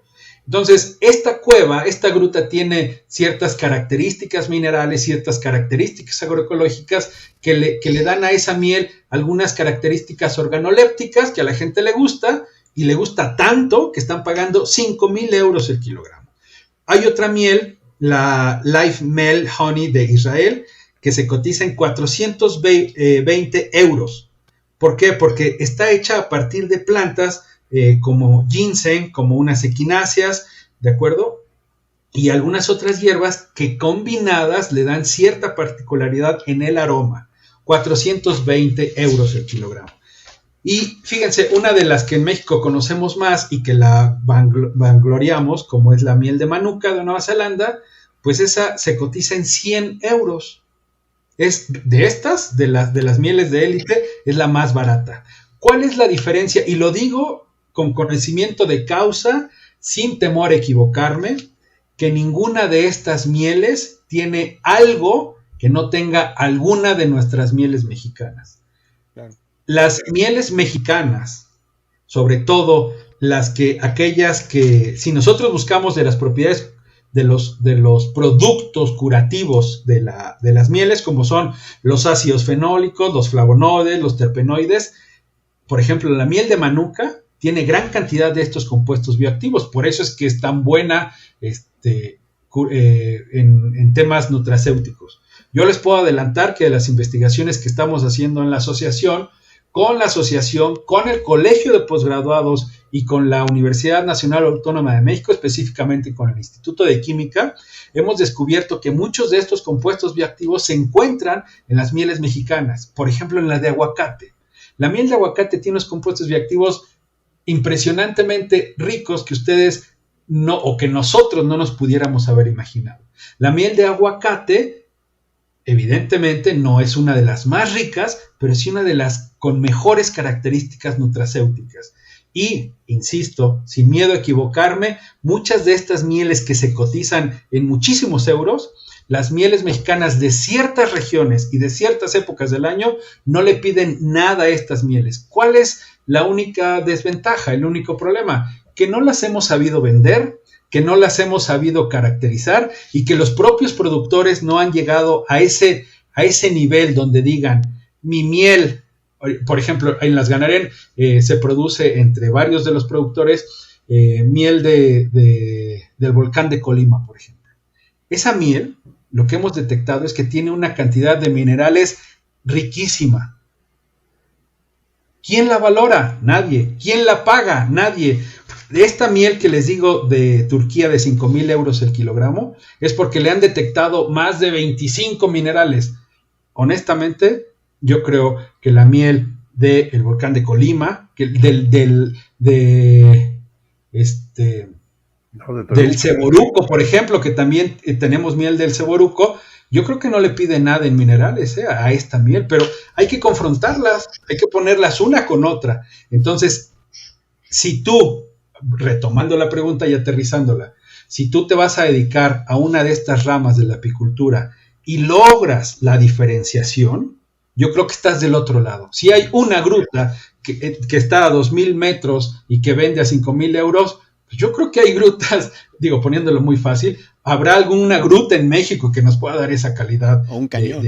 Speaker 5: Entonces, esta gruta tiene ciertas características minerales, ciertas características agroecológicas que le dan a esa miel algunas características organolépticas que a la gente le gusta, y le gusta tanto que están pagando 5,000 euros el kilogramo. Hay otra miel, la Life Mel Honey de Israel, que se cotiza en 420 euros. ¿Por qué? Porque está hecha a partir de plantas como ginseng, como unas equináceas, ¿de acuerdo? Y algunas otras hierbas que combinadas le dan cierta particularidad en el aroma. 420 euros el kilogramo. Y fíjense, una de las que en México conocemos más y que la vangloriamos, como es la miel de Manuka de Nueva Zelanda, pues esa se cotiza en 100 euros. Es de estas, de las mieles de élite, es la más barata. ¿Cuál es la diferencia? Y lo digo con conocimiento de causa, sin temor a equivocarme, que ninguna de estas mieles tiene algo que no tenga alguna de nuestras mieles mexicanas.
Speaker 6: Claro.
Speaker 5: Las mieles mexicanas, sobre todo aquellas que, si nosotros buscamos de las propiedades de los productos curativos de las mieles, como son los ácidos fenólicos, los flavonoides, los terpenoides, por ejemplo, la miel de manuka tiene gran cantidad de estos compuestos bioactivos, por eso es que es tan buena en temas nutracéuticos. Yo les puedo adelantar que de las investigaciones que estamos haciendo en la asociación, con el Colegio de Posgraduados y con la Universidad Nacional Autónoma de México, específicamente con el Instituto de Química, hemos descubierto que muchos de estos compuestos bioactivos se encuentran en las mieles mexicanas, por ejemplo en la de aguacate. La miel de aguacate tiene unos compuestos bioactivos impresionantemente ricos que ustedes no, o que nosotros no nos pudiéramos haber imaginado. La miel de aguacate, evidentemente, no es una de las más ricas, pero sí una de las con mejores características nutracéuticas. Y, insisto, sin miedo a equivocarme, muchas de estas mieles que se cotizan en muchísimos euros, las mieles mexicanas de ciertas regiones y de ciertas épocas del año no le piden nada a estas mieles. ¿Cuál es la única desventaja, el único problema? Que no las hemos sabido vender, que no las hemos sabido caracterizar y que los propios productores no han llegado a ese nivel donde digan, mi miel, por ejemplo, en las Ganarén se produce entre varios de los productores miel del volcán de Colima, por ejemplo. Esa miel, lo que hemos detectado es que tiene una cantidad de minerales riquísima. ¿Quién la valora? Nadie. ¿Quién la paga? Nadie. Esta miel que les digo de Turquía de 5,000 euros el kilogramo es porque le han detectado más de 25 minerales. Honestamente, yo creo que la miel del volcán de Colima, del Ceboruco, por ejemplo, que también tenemos miel del Ceboruco, yo creo que no le pide nada en minerales a esta miel, pero hay que confrontarlas, hay que ponerlas una con otra. Entonces, si tú, retomando la pregunta y aterrizándola, si tú te vas a dedicar a una de estas ramas de la apicultura y logras la diferenciación, yo creo que estás del otro lado. Si hay una gruta que está a 2,000 metros y que vende a 5,000 euros, pues yo creo que hay grutas, digo, poniéndolo muy fácil, habrá alguna gruta en México que nos pueda dar esa calidad.
Speaker 6: O un cañón.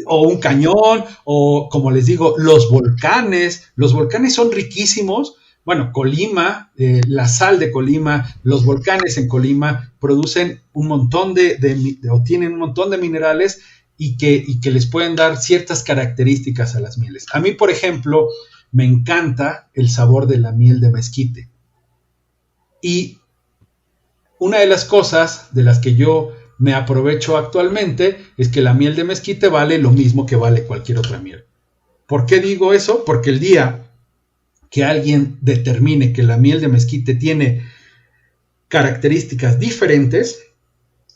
Speaker 5: O un cañón, o como les digo, los volcanes son riquísimos. Bueno, Colima, la sal de Colima, los volcanes en Colima producen un montón o tienen un montón de minerales y que les pueden dar ciertas características a las mieles. A mí, por ejemplo, me encanta el sabor de la miel de mezquite. Y una de las cosas de las que yo me aprovecho actualmente es que la miel de mezquite vale lo mismo que vale cualquier otra miel. ¿Por qué digo eso? Porque el día que alguien determine que la miel de mezquite tiene características diferentes,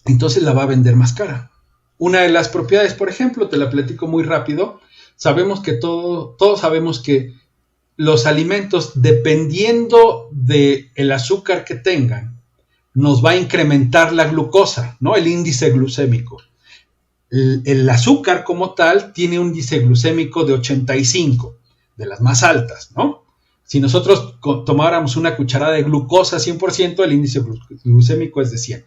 Speaker 5: entonces la va a vender más cara. Una de las propiedades, por ejemplo, te la platico muy rápido, todos sabemos que los alimentos, dependiendo del azúcar que tengan, nos va a incrementar la glucosa, ¿no? El índice glucémico. El azúcar como tal tiene un índice glucémico de 85, de las más altas, ¿no? Si nosotros tomáramos una cucharada de glucosa 100%, el índice glucémico es de 100.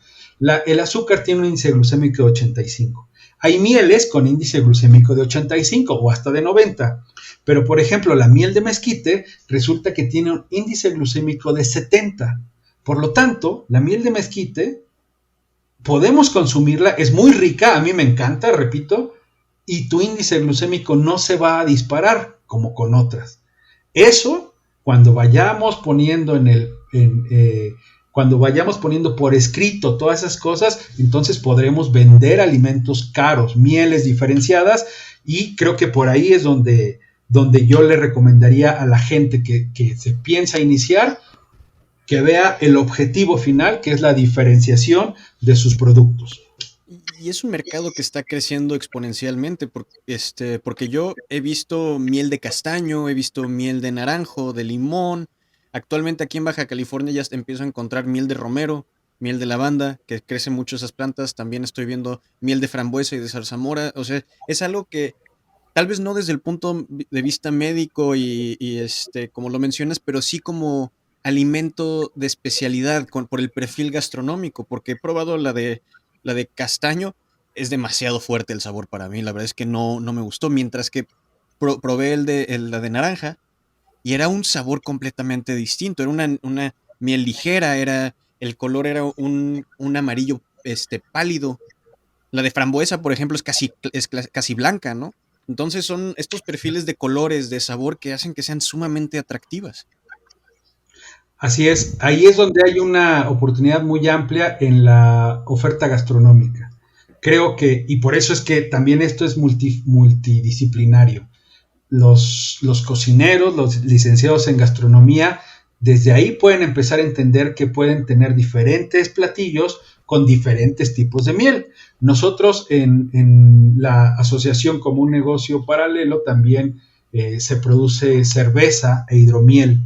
Speaker 5: El azúcar tiene un índice glucémico de 85. Hay mieles con índice glucémico de 85 o hasta de 90. Pero, por ejemplo, la miel de mezquite resulta que tiene un índice glucémico de 70. Por lo tanto, la miel de mezquite podemos consumirla, es muy rica, a mí me encanta, repito, y tu índice glucémico no se va a disparar como con otras. Eso, cuando vayamos poniendo cuando vayamos poniendo por escrito todas esas cosas, entonces podremos vender alimentos caros, mieles diferenciadas, y creo que por ahí es donde yo le recomendaría a la gente que se piensa iniciar, que vea el objetivo final, que es la diferenciación de sus productos.
Speaker 6: Y es un mercado que está creciendo exponencialmente, porque yo he visto miel de castaño, he visto miel de naranjo, de limón, Actualmente aquí en Baja California ya empiezo a encontrar miel de romero, miel de lavanda, que crecen mucho esas plantas. También estoy viendo miel de frambuesa y de zarzamora. O sea, es algo que tal vez no desde el punto de vista médico y como lo mencionas, pero sí como alimento de especialidad por el perfil gastronómico, porque he probado la de castaño, es demasiado fuerte el sabor para mí, la verdad es que no me gustó, mientras que probé la de naranja y era un sabor completamente distinto, era una miel ligera, el color era un amarillo pálido. La de frambuesa, por ejemplo, es casi blanca, ¿no? Entonces son estos perfiles de colores, de sabor que hacen que sean sumamente atractivas.
Speaker 5: Así es, ahí es donde hay una oportunidad muy amplia en la oferta gastronómica. Creo que, y por eso es que también esto es multidisciplinario. Los cocineros, los licenciados en gastronomía, desde ahí pueden empezar a entender que pueden tener diferentes platillos con diferentes tipos de miel. Nosotros en la asociación como un negocio paralelo también se produce cerveza e hidromiel.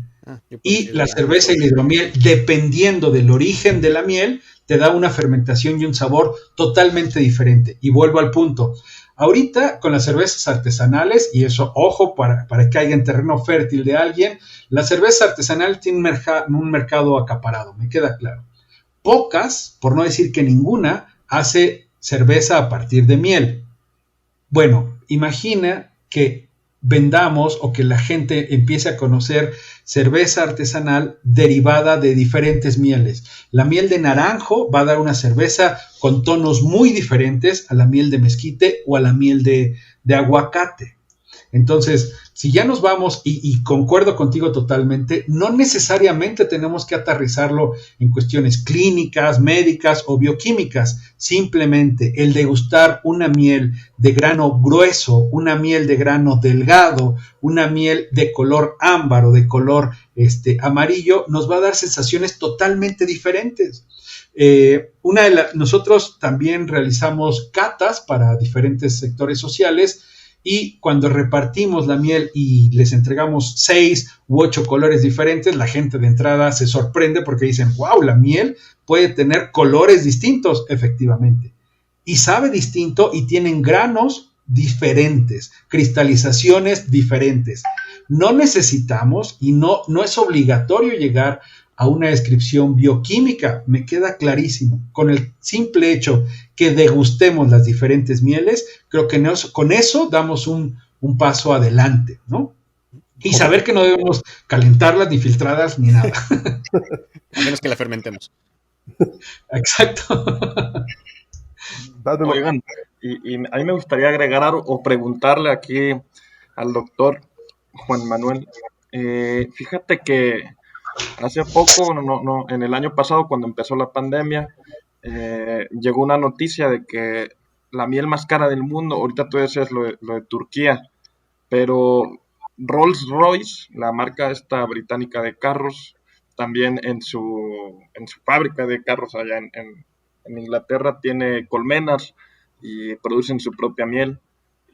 Speaker 5: Y la cerveza y la hidromiel, dependiendo del origen de la miel, te da una fermentación y un sabor totalmente diferente. Y vuelvo al punto. Ahorita, con las cervezas artesanales, y eso, ojo, para que caiga en terreno fértil de alguien, la cerveza artesanal tiene un mercado acaparado, me queda claro. Pocas, por no decir que ninguna, hace cerveza a partir de miel. Bueno, imagina que vendamos o que la gente empiece a conocer cerveza artesanal derivada de diferentes mieles. La miel de naranjo va a dar una cerveza con tonos muy diferentes a la miel de mezquite o a la miel de aguacate. Entonces, si ya nos vamos, y concuerdo contigo totalmente, no necesariamente tenemos que aterrizarlo en cuestiones clínicas, médicas o bioquímicas. Simplemente el degustar una miel de grano grueso, una miel de grano delgado, una miel de color ámbar o de color amarillo, nos va a dar sensaciones totalmente diferentes. Nosotros también realizamos catas para diferentes sectores sociales. Y cuando repartimos la miel y les entregamos 6 u 8 colores diferentes, la gente de entrada se sorprende porque dicen, wow, la miel puede tener colores distintos, efectivamente. Y sabe distinto y tienen granos diferentes, cristalizaciones diferentes. No necesitamos y no es obligatorio llegar a una descripción bioquímica, me queda clarísimo. Con el simple hecho que degustemos las diferentes mieles, creo que con eso damos un paso adelante, ¿no? Y saber que no debemos calentarlas, ni filtrarlas, ni nada.
Speaker 6: A menos que la fermentemos.
Speaker 5: Exacto.
Speaker 4: Oigan, y a mí me gustaría agregar o preguntarle aquí al doctor Juan Manuel. Fíjate que hace poco, en el año pasado, cuando empezó la pandemia, llegó una noticia de que la miel más cara del mundo, ahorita tú decías lo de Turquía, pero Rolls-Royce, la marca esta británica de carros, también en su fábrica de carros allá en Inglaterra tiene colmenas y producen su propia miel.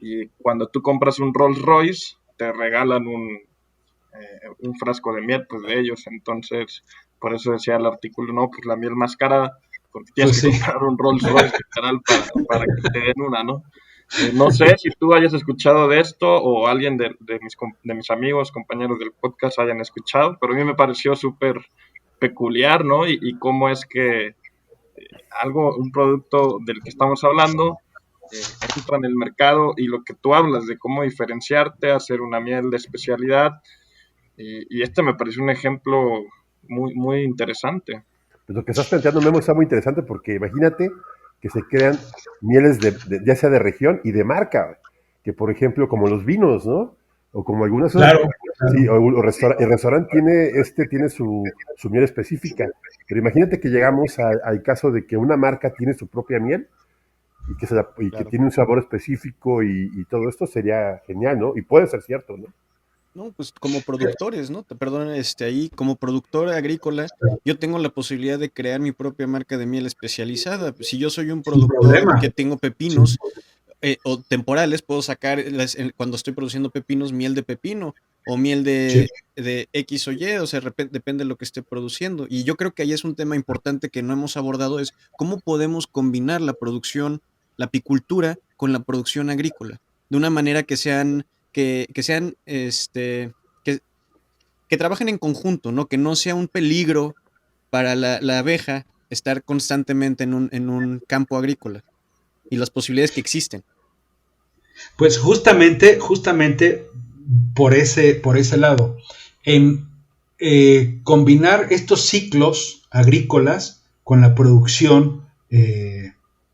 Speaker 4: Y cuando tú compras un Rolls-Royce, te regalan un frasco de miel, pues de ellos. Entonces, por eso decía el artículo, no, pues la miel más cara, porque tienes que comprar un Rolls Royce literal para que te den una, ¿no? No sé si tú hayas escuchado de esto o alguien de mis amigos, compañeros del podcast hayan escuchado, pero a mí me pareció súper peculiar, ¿no? Y cómo es que un producto del que estamos hablando, entra en el mercado y lo que tú hablas de cómo diferenciarte, hacer una miel de especialidad, y este me pareció un ejemplo muy, muy interesante.
Speaker 3: Pues lo que estás planteando, Memo, está muy interesante porque imagínate que se crean mieles ya sea de región y de marca, que por ejemplo como los vinos, ¿no? O como algunas
Speaker 5: claro.
Speaker 3: Sí, el restaurante tiene su miel específica, pero imagínate que llegamos al caso de que una marca tiene su propia miel y que tiene un sabor específico y todo esto sería genial, ¿no? Y puede ser cierto, ¿no?
Speaker 6: No, pues como productores, ¿no? Perdón, ahí como productor agrícola, yo tengo la posibilidad de crear mi propia marca de miel especializada. Si yo soy un productor que tengo pepinos o temporales, puedo sacar cuando estoy produciendo pepinos, miel de pepino. o miel
Speaker 5: Sí.
Speaker 6: de X o Y, o sea, depende de lo que esté produciendo. Y yo creo que ahí es un tema importante que no hemos abordado, es cómo podemos combinar la producción, la apicultura con la producción agrícola, de una manera que sean, que trabajen en conjunto, ¿no? Que no sea un peligro para la abeja estar constantemente en un campo agrícola y las posibilidades que existen.
Speaker 5: Pues justamente por ese lado, en combinar estos ciclos agrícolas con la producción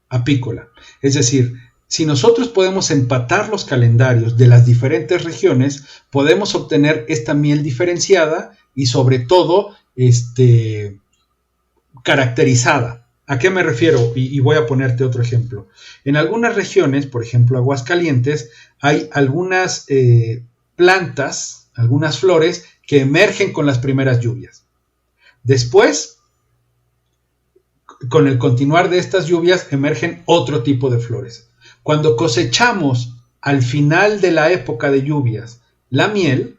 Speaker 5: apícola. Es decir, si nosotros podemos empatar los calendarios de las diferentes regiones, podemos obtener esta miel diferenciada y sobre todo caracterizada. ¿A qué me refiero? Y voy a ponerte otro ejemplo. En algunas regiones, por ejemplo Aguascalientes, hay algunas plantas, algunas flores que emergen con las primeras lluvias. Después, con el continuar de estas lluvias, emergen otro tipo de flores. Cuando cosechamos al final de la época de lluvias la miel,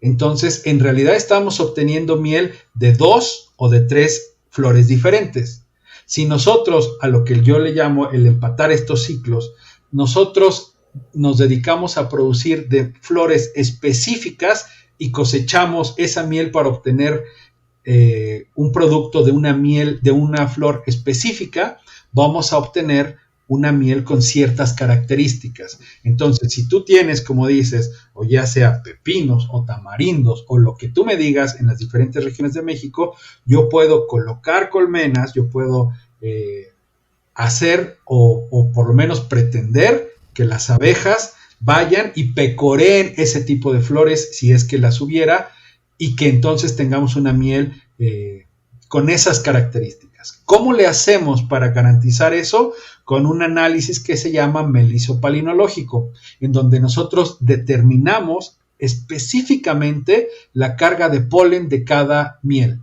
Speaker 5: entonces en realidad estamos obteniendo miel de 2 o de 3 flores diferentes. Si nosotros, a lo que yo le llamo el empatar estos ciclos, nosotros nos dedicamos a producir de flores específicas y cosechamos esa miel para obtener un producto de una miel, de una flor específica, vamos a obtener una miel con ciertas características. Entonces, si tú tienes, como dices, o ya sea pepinos o tamarindos o lo que tú me digas en las diferentes regiones de México, yo puedo colocar colmenas, yo puedo hacer o por lo menos pretender que las abejas vayan y pecoreen ese tipo de flores si es que las hubiera y que entonces tengamos una miel con esas características. ¿Cómo le hacemos para garantizar eso? Con un análisis que se llama melisopalinológico, en donde nosotros determinamos específicamente la carga de polen de cada miel.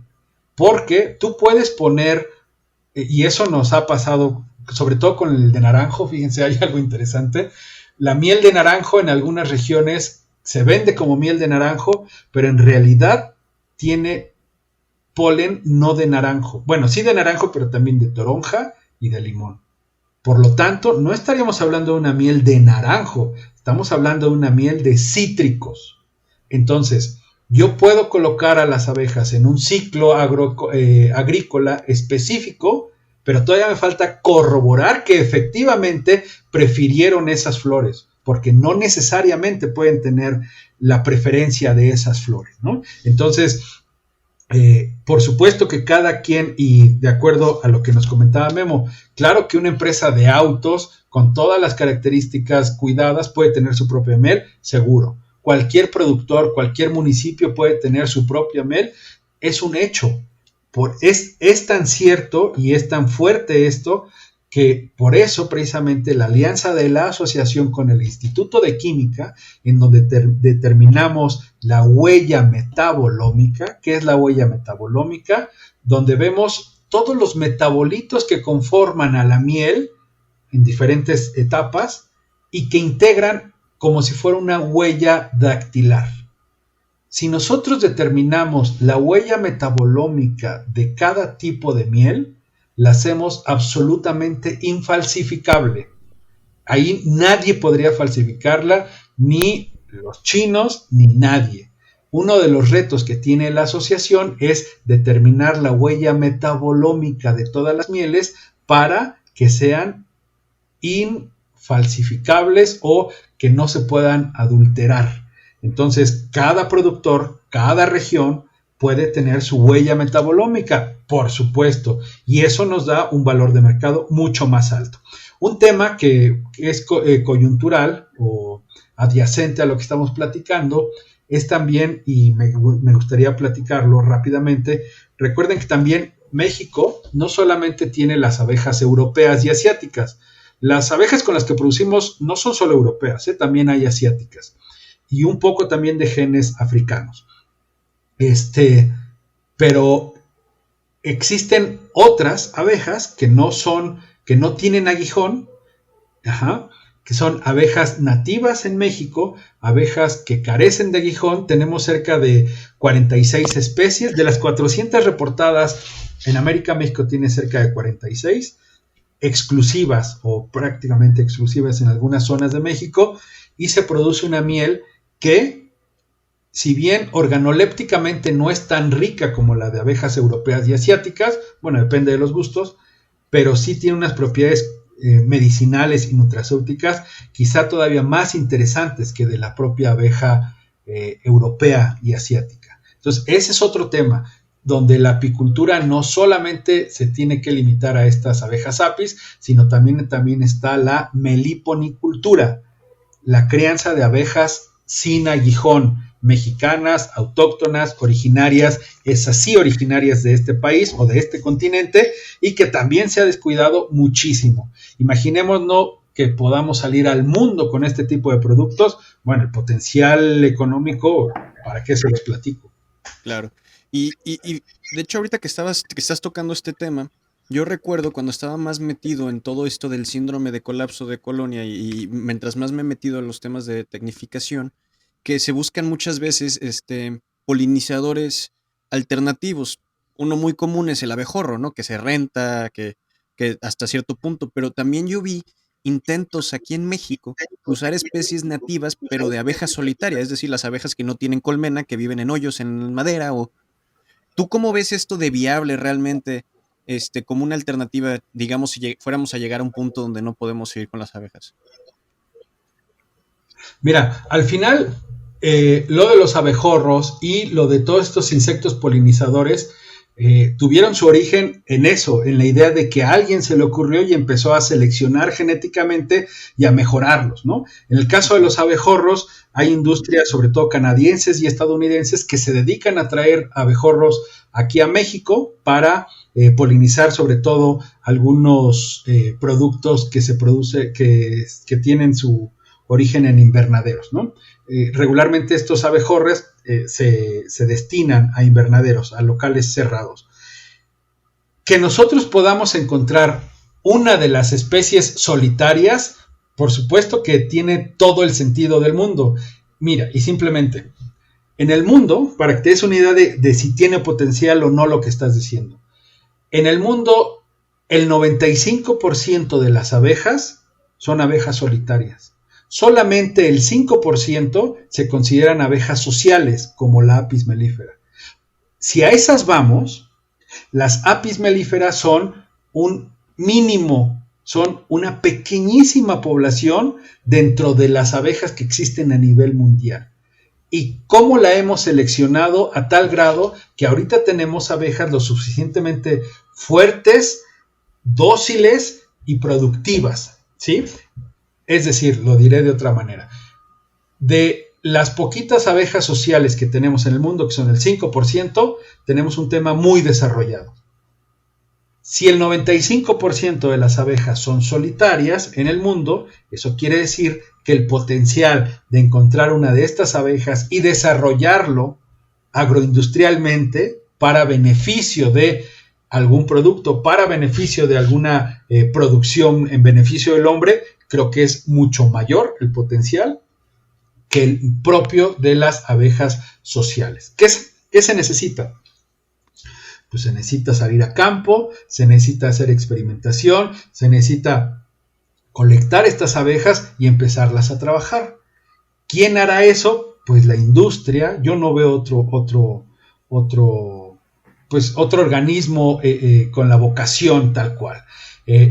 Speaker 5: Porque tú puedes poner, y eso nos ha pasado, sobre todo con el de naranjo, fíjense, hay algo interesante. La miel de naranjo en algunas regiones se vende como miel de naranjo, pero en realidad tiene polen no de naranjo. Bueno, sí de naranjo, pero también de toronja y de limón. Por lo tanto, no estaríamos hablando de una miel de naranjo, estamos hablando de una miel de cítricos. Entonces, yo puedo colocar a las abejas en un ciclo agrícola específico, pero todavía me falta corroborar que efectivamente prefirieron esas flores, porque no necesariamente pueden tener la preferencia de esas flores, ¿no? Entonces, por supuesto que cada quien, y de acuerdo a lo que nos comentaba Memo, claro que una empresa de autos con todas las características cuidadas puede tener su propia miel, seguro. Cualquier productor, cualquier municipio puede tener su propia miel, es un hecho. Es tan cierto y es tan fuerte esto que por eso precisamente la alianza de la asociación con el Instituto de Química, en donde determinamos la huella metabolómica. ¿Qué es la huella metabolómica? Donde vemos todos los metabolitos que conforman a la miel en diferentes etapas y que integran como si fuera una huella dactilar. Si nosotros determinamos la huella metabolómica de cada tipo de miel, la hacemos absolutamente infalsificable. Ahí nadie podría falsificarla, ni los chinos, ni nadie. Uno de los retos que tiene la asociación es determinar la huella metabolómica de todas las mieles para que sean infalsificables o que no se puedan adulterar. Entonces, cada productor, cada región puede tener su huella metabolómica, por supuesto, y eso nos da un valor de mercado mucho más alto. Un tema que es coyuntural o adyacente a lo que estamos platicando es también, y me gustaría platicarlo rápidamente, recuerden que también México no solamente tiene las abejas europeas y asiáticas, las abejas con las que producimos no son solo europeas, también hay asiáticas, y un poco también de genes africanos. Pero existen otras abejas que no tienen aguijón, que son abejas nativas en México, abejas que carecen de aguijón. Tenemos cerca de 46 especies. De las 400 reportadas en América, México tiene cerca de 46, exclusivas o prácticamente exclusivas en algunas zonas de México, y se produce una miel que, si bien organolépticamente no es tan rica como la de abejas europeas y asiáticas, bueno, depende de los gustos, pero sí tiene unas propiedades medicinales y nutracéuticas quizá todavía más interesantes que de la propia abeja europea y asiática. Entonces, ese es otro tema, donde la apicultura no solamente se tiene que limitar a estas abejas apis, sino también está la meliponicultura, la crianza de abejas sin aguijón, mexicanas, autóctonas, originarias, esas sí originarias de este país o de este continente, y que también se ha descuidado muchísimo. Imaginémonos que podamos salir al mundo con este tipo de productos. Bueno, el potencial económico, ¿para qué se los platico?
Speaker 6: Claro. Y de hecho, ahorita que estás tocando este tema, yo recuerdo cuando estaba más metido en todo esto del síndrome de colapso de colonia y mientras más me he metido en los temas de tecnificación, que se buscan muchas veces polinizadores alternativos. Uno muy común es el abejorro, ¿no? Que se renta, que hasta cierto punto, pero también yo vi intentos aquí en México usar especies nativas, pero de abejas solitarias, es decir, las abejas que no tienen colmena, que viven en hoyos en madera. O ¿tú cómo ves esto de viable realmente, como una alternativa, digamos, si fuéramos a llegar a un punto donde no podemos seguir con las abejas?
Speaker 5: Mira, al final, lo de los abejorros y lo de todos estos insectos polinizadores tuvieron su origen en eso, en la idea de que a alguien se le ocurrió y empezó a seleccionar genéticamente y a mejorarlos, ¿no? En el caso de los abejorros, hay industrias, sobre todo canadienses y estadounidenses, que se dedican a traer abejorros aquí a México para polinizar sobre todo algunos productos que se produce, que tienen su origen en invernaderos, ¿no? Regularmente estos abejorros se destinan a invernaderos, a locales cerrados. Que nosotros podamos encontrar una de las especies solitarias, por supuesto que tiene todo el sentido del mundo. Mira, y simplemente, en el mundo, para que te des una idea de si tiene potencial o no lo que estás diciendo, en el mundo el 95% de las abejas son abejas solitarias. Solamente el 5% se consideran abejas sociales, como la apis mellifera. Si a esas vamos, las apis mellifera son un mínimo, son una pequeñísima población dentro de las abejas que existen a nivel mundial. Y cómo la hemos seleccionado a tal grado que ahorita tenemos abejas lo suficientemente fuertes, dóciles y productivas, ¿sí? Es decir, lo diré de otra manera, de las poquitas abejas sociales que tenemos en el mundo, que son el 5%, tenemos un tema muy desarrollado. Si el 95% de las abejas son solitarias en el mundo, eso quiere decir que el potencial de encontrar una de estas abejas y desarrollarlo agroindustrialmente para beneficio de algún producto, para beneficio de alguna producción en beneficio del hombre, creo que es mucho mayor el potencial que el propio de las abejas sociales. ¿Qué se necesita? Pues se necesita salir a campo, se necesita hacer experimentación, se necesita colectar estas abejas y empezarlas a trabajar. ¿Quién hará eso? Pues la industria. Yo no veo otro organismo con la vocación tal cual.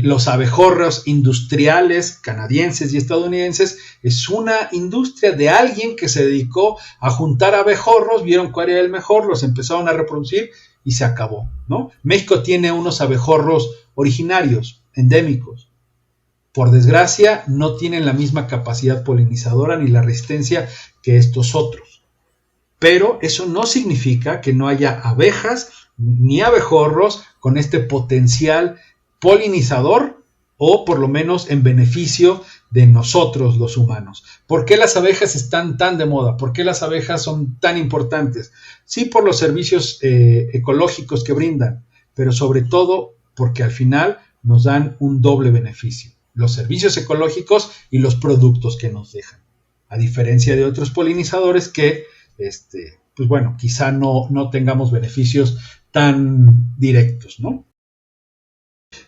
Speaker 5: Los abejorros industriales canadienses y estadounidenses es una industria de alguien que se dedicó a juntar abejorros, vieron cuál era el mejor, los empezaron a reproducir y se acabó, ¿no? México tiene unos abejorros originarios, endémicos. Por desgracia, no tienen la misma capacidad polinizadora ni la resistencia que estos otros. Pero eso no significa que no haya abejas ni abejorros con este potencial polinizador o por lo menos en beneficio de nosotros los humanos. ¿Por qué las abejas están tan de moda? ¿Por qué las abejas son tan importantes? Sí, por los servicios ecológicos que brindan, pero sobre todo porque al final nos dan un doble beneficio. los servicios ecológicos y los productos que nos dejan. A diferencia de otros polinizadores que, pues bueno, quizá no tengamos beneficios tan directos, ¿no?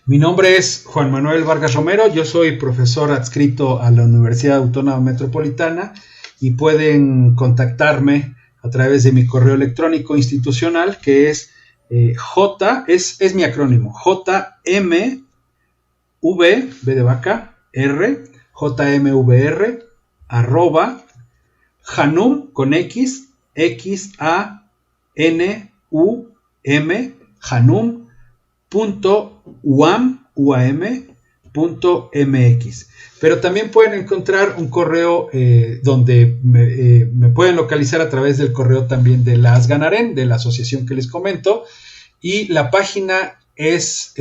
Speaker 5: Mi nombre es Juan Manuel Vargas Romero, yo soy profesor adscrito a la Universidad Autónoma Metropolitana y pueden contactarme a través de mi correo electrónico institucional que es es mi acrónimo, JMV, B de vaca, R, JMVR, @ Hanum con X, XANUM, hanum.uam.mx. Pero también pueden encontrar un correo donde me pueden localizar a través del correo también de la Asganaren, de la asociación que les comento, y la página es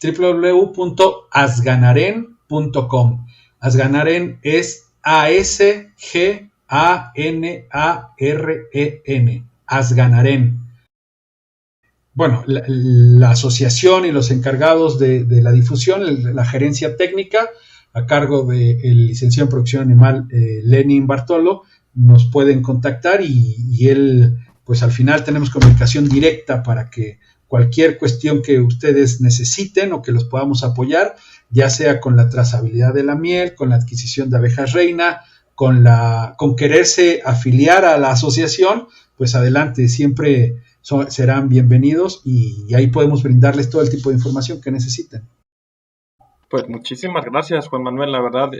Speaker 5: www.asganaren.com. Asganaren es ASGANAREN, Asganaren. Bueno, la asociación y los encargados de la difusión, la gerencia técnica, a cargo del licenciado en producción animal Lenin Bartolo, nos pueden contactar y él, pues al final tenemos comunicación directa para que cualquier cuestión que ustedes necesiten o que los podamos apoyar, ya sea con la trazabilidad de la miel, con la adquisición de abejas reina, con quererse afiliar a la asociación, pues adelante, siempre serán bienvenidos y ahí podemos brindarles todo el tipo de información que necesiten.
Speaker 4: Pues muchísimas gracias, Juan Manuel. La verdad,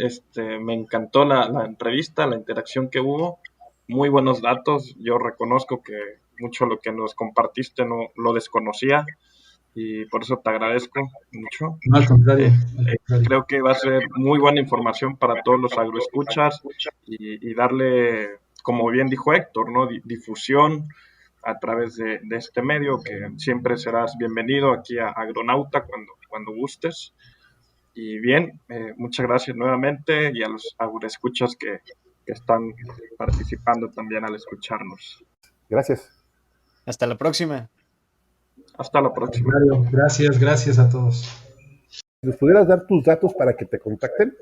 Speaker 4: me encantó la entrevista, la interacción que hubo. Muy buenos datos. Yo reconozco que mucho lo que nos compartiste no lo desconocía y por eso te agradezco mucho.
Speaker 5: No, al contrario.
Speaker 4: Creo que va a ser muy buena información para todos los agroescuchas y darle, como bien dijo Héctor, ¿no? Difusión a través de este medio, que siempre serás bienvenido aquí a Agronauta cuando gustes. Y bien, muchas gracias nuevamente y a los agroescuchas que están participando también al escucharnos.
Speaker 3: Gracias.
Speaker 6: Hasta la próxima.
Speaker 4: Hasta la próxima.
Speaker 5: Gracias a todos.
Speaker 3: ¿Les pudieras dar tus datos para que te contacten?